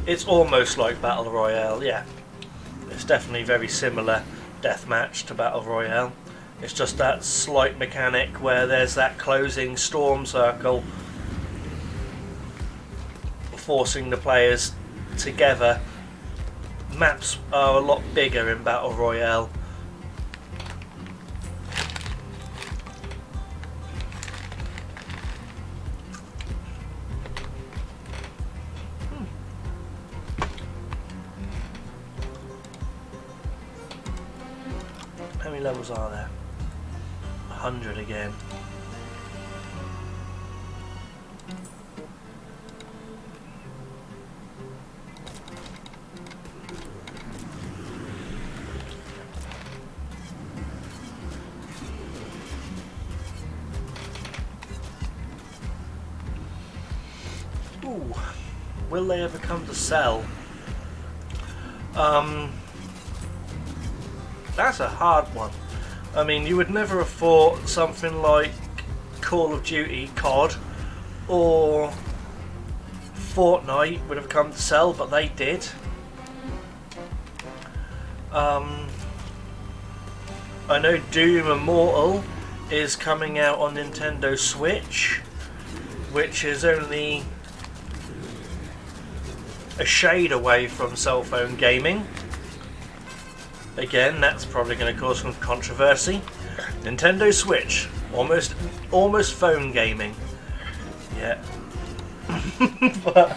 It's almost like Battle Royale, yeah. It's definitely very similar deathmatch to Battle Royale. It's just that slight mechanic where there's that closing storm circle forcing the players together. Maps are a lot bigger in Battle Royale. How many levels are there? 100 again. Ooh, will they ever come to sell? That's a hard one. I mean, you would never have thought something like Call of Duty COD or Fortnite would have come to sell, but they did. I know Doom Immortal is coming out on Nintendo Switch, which is only a shade away from cell phone gaming. Again, that's probably going to cause some controversy. Nintendo Switch, almost phone gaming. Yeah. But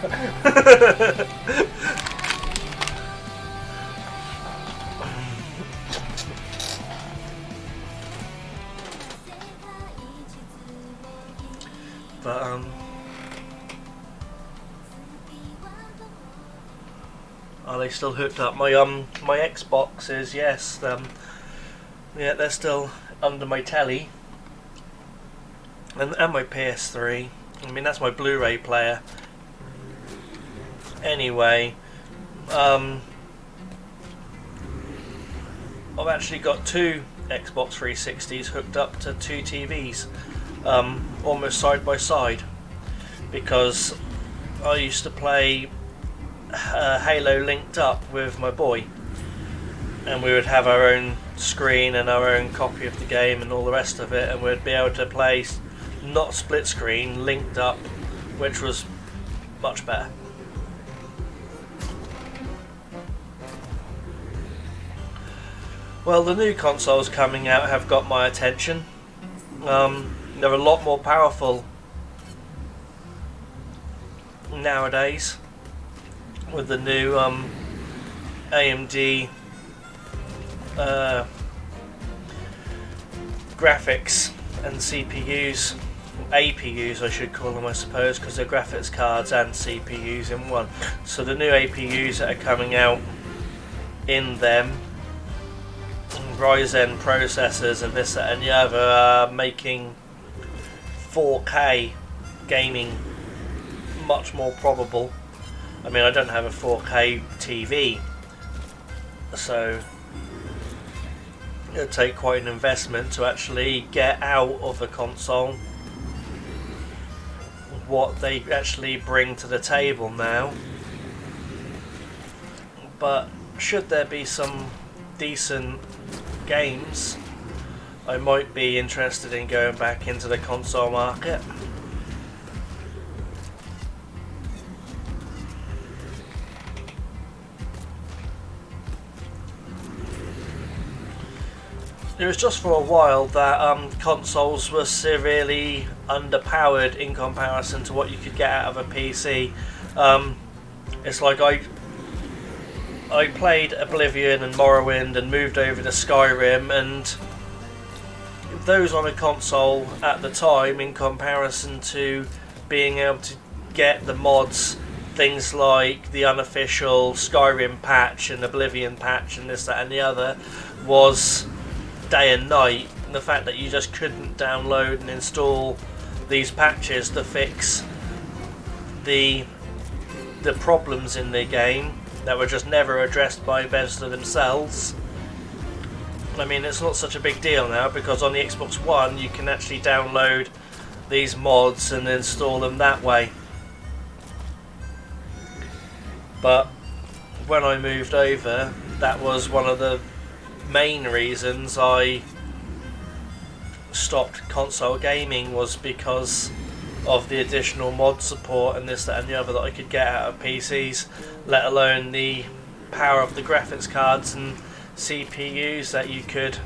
are they still hooked up? My Xbox is, yes. Yeah, they're still under my telly, and my PS3. I mean, that's my Blu-ray player. Anyway, I've actually got two Xbox 360s hooked up to two TVs, almost side by side, because I used to play Halo linked up with my boy, and we would have our own screen and our own copy of the game and all the rest of it, and we'd be able to play not split screen, linked up, which was much better. Well, the new consoles coming out have got my attention. They're a lot more powerful nowadays with the new AMD graphics and CPUs, APUs I should call them, I suppose, because they're graphics cards and CPUs in one. So the new APUs that are coming out in them, Ryzen processors and this, that and the other, are making 4K gaming much more probable. I mean, I don't have a 4K TV, so it'll take quite an investment to actually get out of a console what they actually bring to the table now. But should there be some decent games, I might be interested in going back into the console market. It was just for a while that consoles were severely underpowered in comparison to what you could get out of a PC. It's like I played Oblivion and Morrowind and moved over to Skyrim, and those on a console at the time, in comparison to being able to get the mods, things like the unofficial Skyrim patch and Oblivion patch and this, that and the other, was day and night. And the fact that you just couldn't download and install these patches to fix the problems in the game that were just never addressed by Bethesda themselves. I mean, it's not such a big deal now, because on the Xbox One you can actually download these mods and install them that way. But when I moved over, that was one of the main reasons I stopped console gaming, was because of the additional mod support and this, that and the other that I could get out of PCs, let alone the power of the graphics cards and CPUs that you could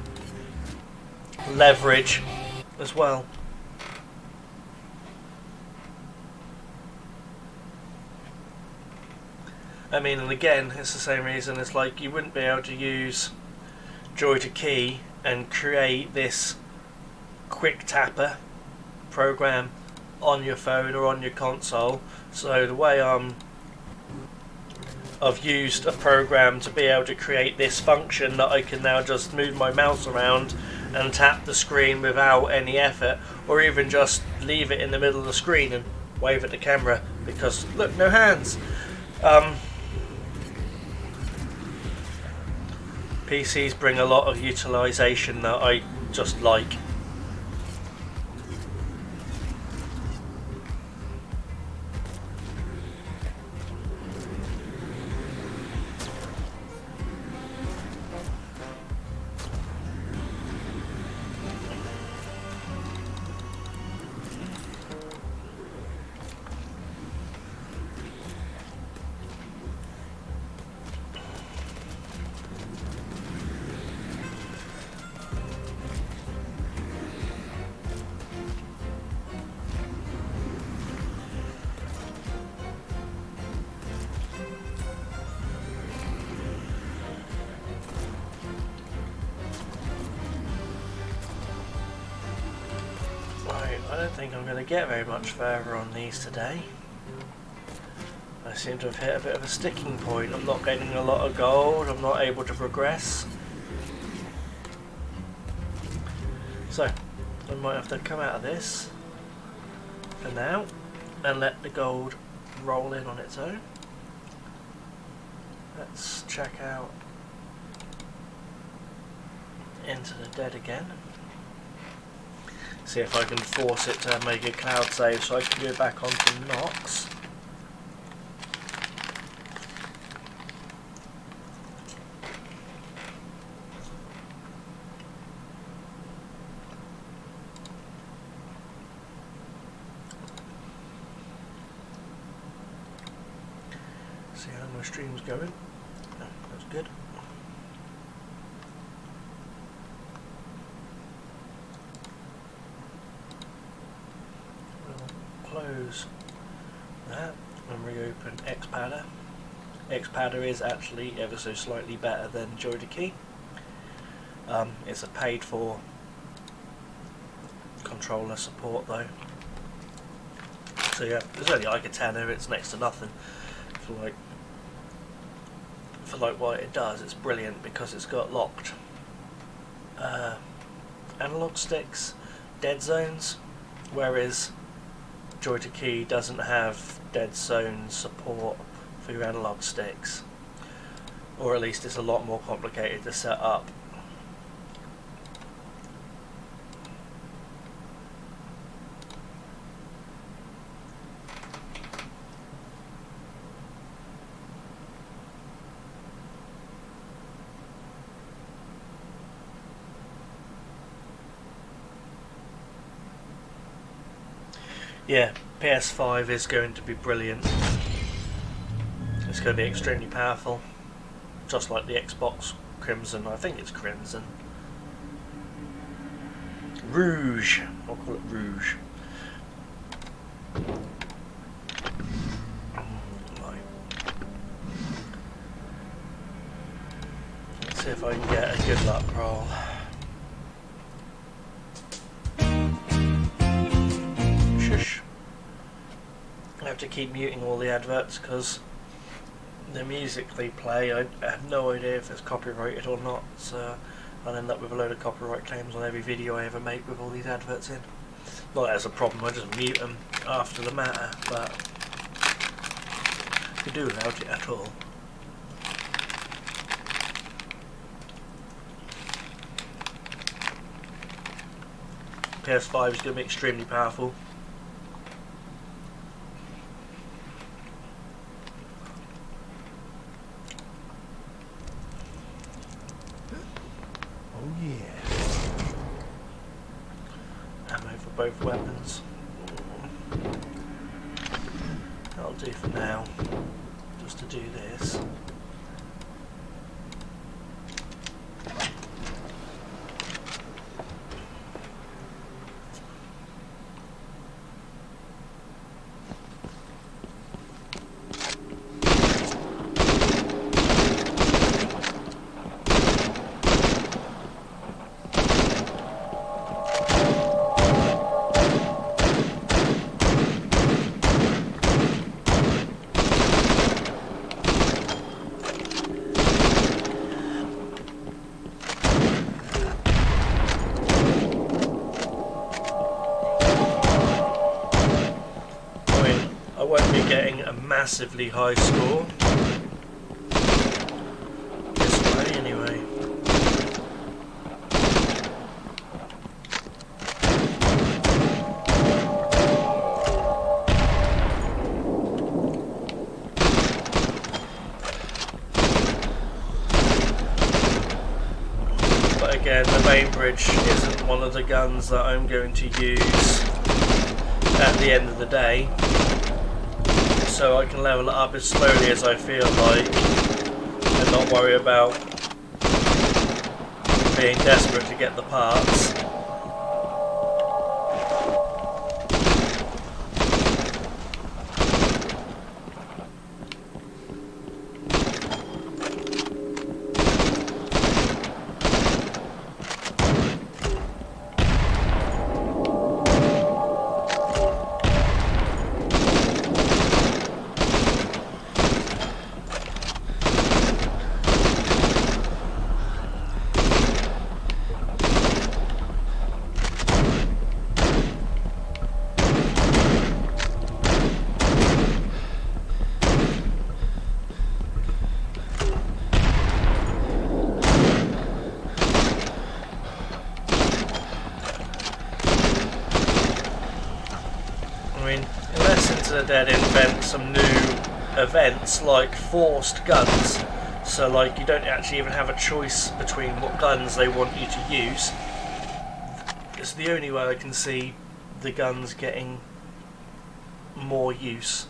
leverage as well. I mean, and again, it's the same reason. It's like you wouldn't be able to use Joy2Key and create this quick tapper program on your phone or on your console. So the way I've used a program to be able to create this function that I can now just move my mouse around and tap the screen without any effort, or even just leave it in the middle of the screen and wave at the camera, because look, no hands. PCs bring a lot of utilization that I just like. I don't think I'm going to get very much further on these today. I seem to have hit a bit of a sticking point. I'm not getting a lot of gold, I'm not able to progress. So, I might have to come out of this for now and let the gold roll in on its own. Let's check out Into the Dead again. See if I can force it to make a cloud save so I can go back onto Nox. See how my stream's going. Oh, that's good. Close that and reopen Xpadder. Xpadder is actually ever so slightly better than Joy2Key. It's a paid for controller support though. So yeah, it's only like a tenner, it's next to nothing. For like what it does, it's brilliant because it's got locked analog sticks, dead zones, whereas Joy2Key doesn't have dead zone support for your analog sticks, or at least it's a lot more complicated to set up. Yeah, PS5 is going to be brilliant. It's going to be extremely powerful, just like the Xbox Crimson. I think it's Crimson. Rouge. I'll call it Rouge. Right. Let's see if I can get a good luck roll. I have to keep muting all the adverts because the music they play, I have no idea if it's copyrighted or not, so I'll end up with a load of copyright claims on every video I ever make with all these adverts in. Not that that's a problem, I just mute them after the matter, but I could do without it at all. PS5 is going to be extremely powerful. for both weapons. That'll do for now, just to do this. Massively high score this way anyway. But again, the Bainbridge isn't one of the guns that I'm going to use at the end of the day. So I can level it up as slowly as I feel like and not worry about being desperate to get the parts. Dead invent some new events like forced guns, so like you don't actually even have a choice between what guns they want you to use. It's the only way I can see the guns getting more use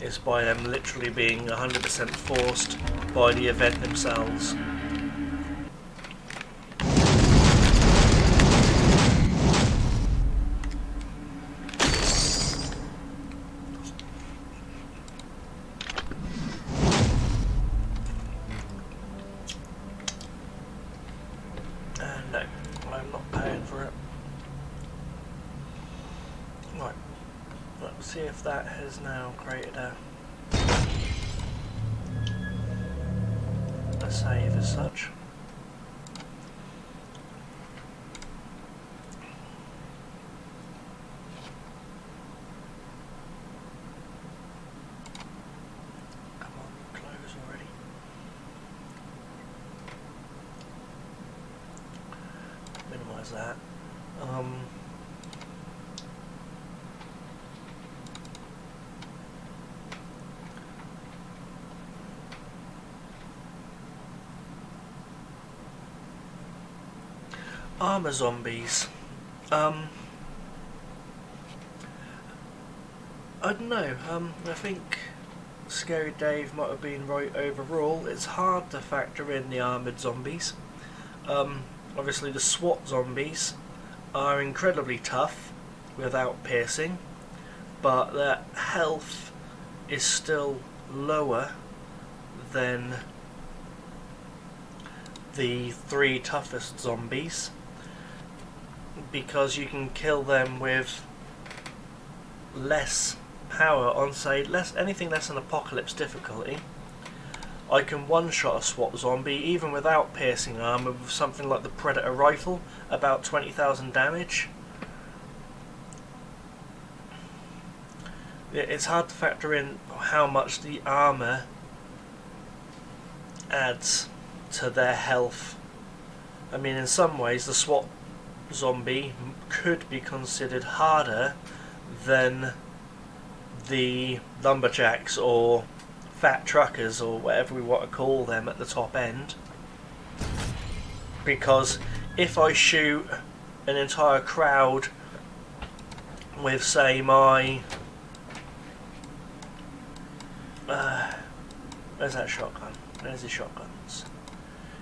is by them literally being 100% forced by the event themselves. See if that has now created a save as such. Come on, close already. Minimize that. Armor zombies. I don't know. I think Scary Dave might have been right overall. It's hard to factor in the armoured zombies. Obviously the SWAT zombies are incredibly tough without piercing, but their health is still lower than the 3 toughest zombies, because you can kill them with less power on, say, anything less than Apocalypse difficulty. I can one-shot a SWAT zombie even without piercing armor with something like the Predator rifle, about 20,000 damage. It's hard to factor in how much the armor adds to their health. I mean, in some ways the SWAT zombie could be considered harder than the lumberjacks or fat truckers or whatever we want to call them at the top end, because if I shoot an entire crowd with, say, my where's that shotgun? There's the shotguns.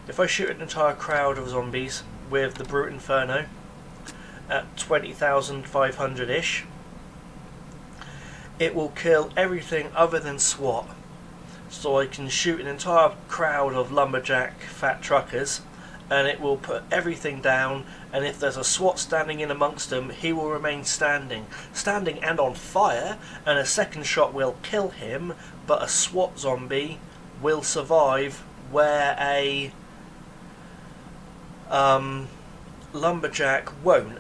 If I shoot an entire crowd of zombies with the Brute Inferno at 20,500-ish, it will kill everything other than SWAT. So I can shoot an entire crowd of lumberjack fat truckers and it will put everything down, and if there's a SWAT standing in amongst them, he will remain standing and on fire, and a second shot will kill him, but a SWAT zombie will survive where a lumberjack won't.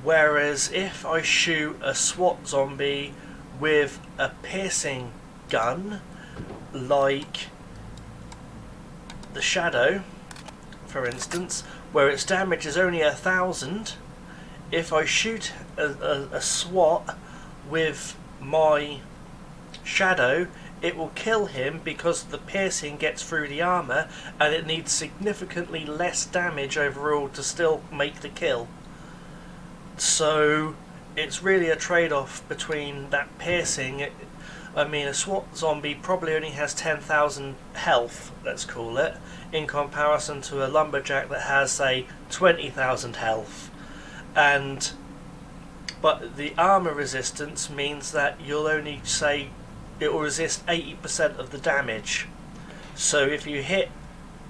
Whereas if I shoot a SWAT zombie with a piercing gun, like the Shadow, for instance, where its damage is only 1,000, if I shoot a SWAT with my Shadow, it will kill him because the piercing gets through the armour and it needs significantly less damage overall to still make the kill. So it's really a trade-off between that piercing. I mean, a SWAT zombie probably only has 10,000 health, let's call it, in comparison to a lumberjack that has, say, 20,000 health. But the armour resistance means that you'll only, say, it will resist 80% of the damage. So if you hit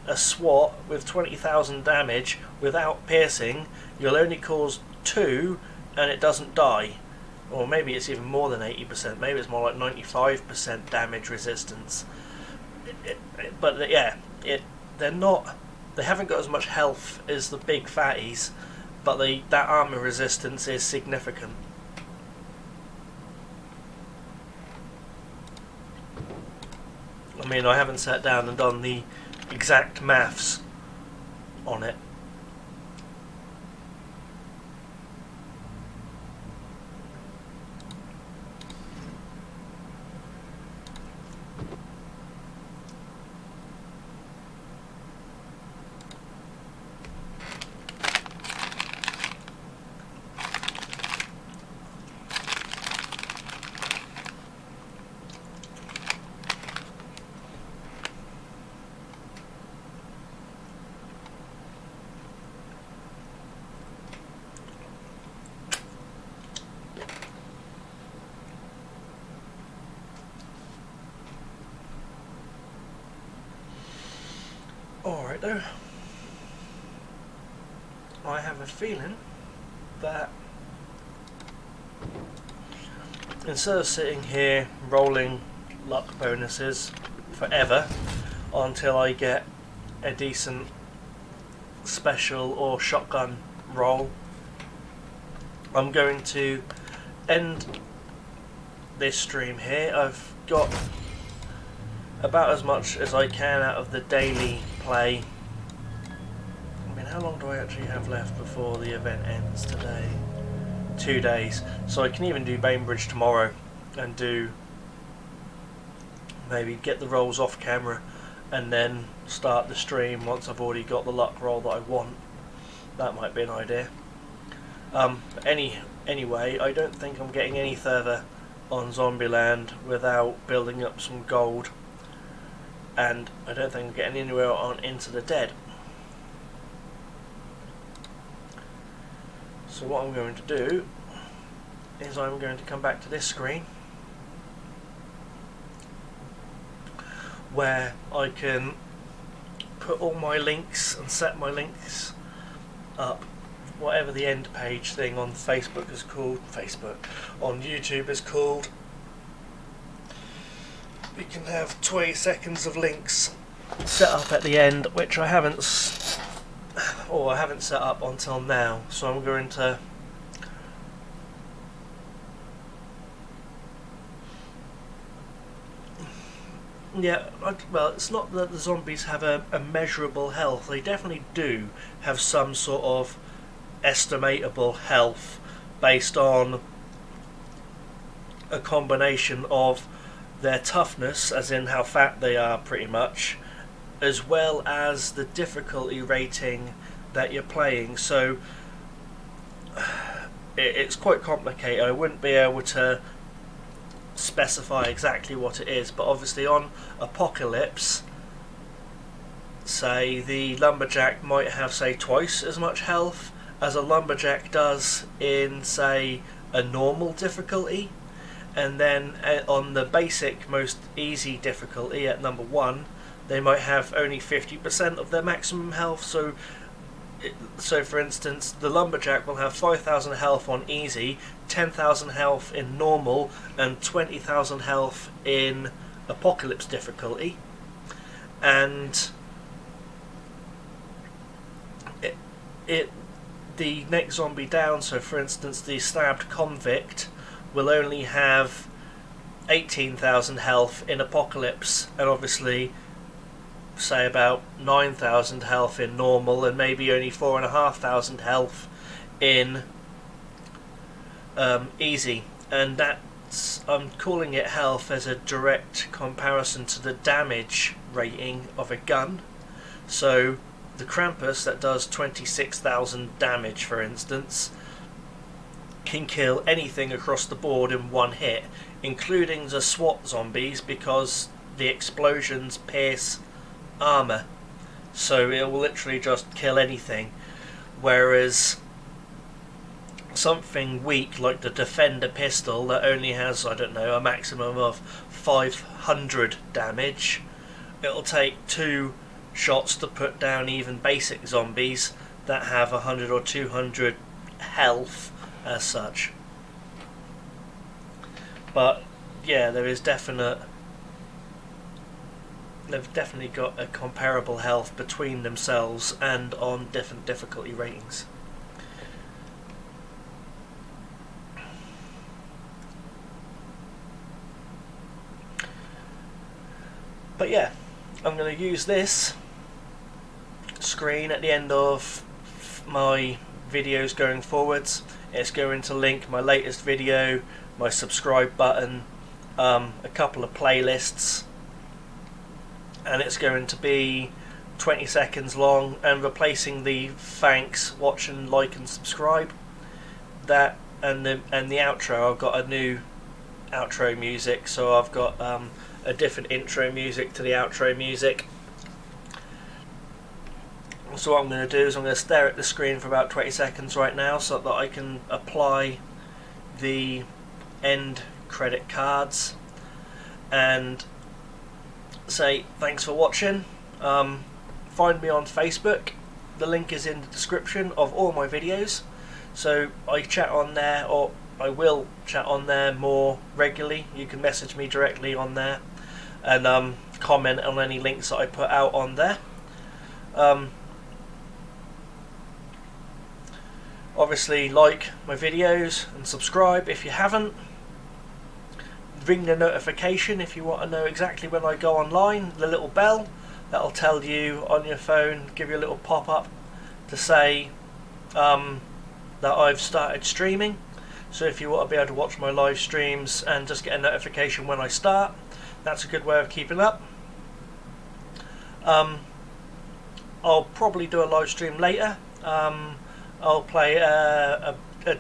a SWAT with 20,000 damage without piercing, you'll only cause 2 and it doesn't die. Or maybe it's even more than 80%, maybe it's more like 95% damage resistance. But yeah, they haven't got as much health as the big fatties, but that armour resistance is significant. I mean, I haven't sat down and done the exact maths on it. Alright though, I have a feeling that instead of sitting here rolling luck bonuses forever until I get a decent special or shotgun roll, I'm going to end this stream here. I've got about as much as I can out of the daily play. I mean, how long do I actually have left before the event ends today? 2 days. So I can even do Bainbridge tomorrow and maybe get the rolls off camera and then start the stream once I've already got the luck roll that I want. That might be an idea. Anyway, I don't think I'm getting any further on Zombieland without building up some gold. And I don't think I'm getting anywhere on Into the Dead. So what I'm going to do is I'm going to come back to this screen where I can put all my links and set my links up, whatever the end page thing on Facebook is called, on YouTube is called. We can have 20 seconds of links set up at the end, which I haven't set up until now. So I'm going to well, it's not that the zombies have a measurable health. They definitely do have some sort of estimatable health based on a combination of their toughness, as in how fat they are pretty much, as well as the difficulty rating that you're playing. So it's quite complicated. I wouldn't be able to specify exactly what it is, but obviously on Apocalypse, say the lumberjack might have, say, twice as much health as a lumberjack does in, say, a normal difficulty, and then on the basic most easy difficulty at number 1 they might have only 50% of their maximum health. So for instance, the lumberjack will have 5,000 health on easy, 10,000 health in normal, and 20,000 health in Apocalypse difficulty. And the next zombie down, so for instance the stabbed convict, will only have 18,000 health in Apocalypse, and obviously say about 9,000 health in normal, and maybe only 4,500 health in easy. And that's, I'm calling it health as a direct comparison to the damage rating of a gun. So the Krampus, that does 26,000 damage for instance, can kill anything across the board in one hit, including the SWAT zombies, because the explosions pierce armor, so it will literally just kill anything. Whereas something weak like the Defender pistol that only has, I don't know, a maximum of 500 damage, it'll take 2 shots to put down even basic zombies that have 100 or 200 health as such. But yeah, they've definitely got a comparable health between themselves and on different difficulty ratings. But yeah, I'm going to use this screen at the end of my videos going forwards. It's going to link my latest video, my subscribe button, a couple of playlists, and it's going to be 20 seconds long, and replacing the thanks, watch and like and subscribe, that and the outro, I've got a new outro music, so I've got a different intro music to the outro music. So what I'm going to do is I'm going to stare at the screen for about 20 seconds right now so that I can apply the end credit cards and say thanks for watching. Find me on Facebook, the link is in the description of all my videos, so I chat on there, or I will chat on there more regularly. You can message me directly on there and comment on any links that I put out on there. Obviously like my videos and subscribe if you haven't. Ring the notification if you want to know exactly when I go online, the little bell that'll tell you on your phone, give you a little pop-up to say that I've started streaming. So if you want to be able to watch my live streams and just get a notification when I start, that's a good way of keeping up. I'll probably do a live stream later. I'll play a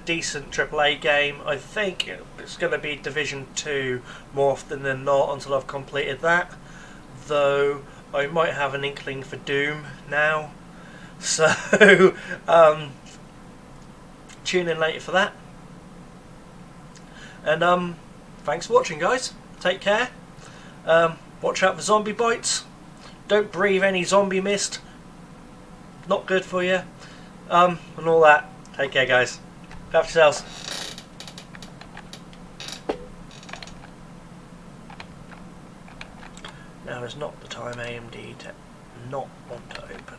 decent AAA game. I think it's going to be Division 2 more often than not until I've completed that, though I might have an inkling for Doom now, so tune in later for that. And thanks for watching, guys. Take care. Watch out for zombie bites. Don't breathe any zombie mist, not good for you. And all that. Take care, guys. Look after yourselves. Now is not the time AMD to not want to open.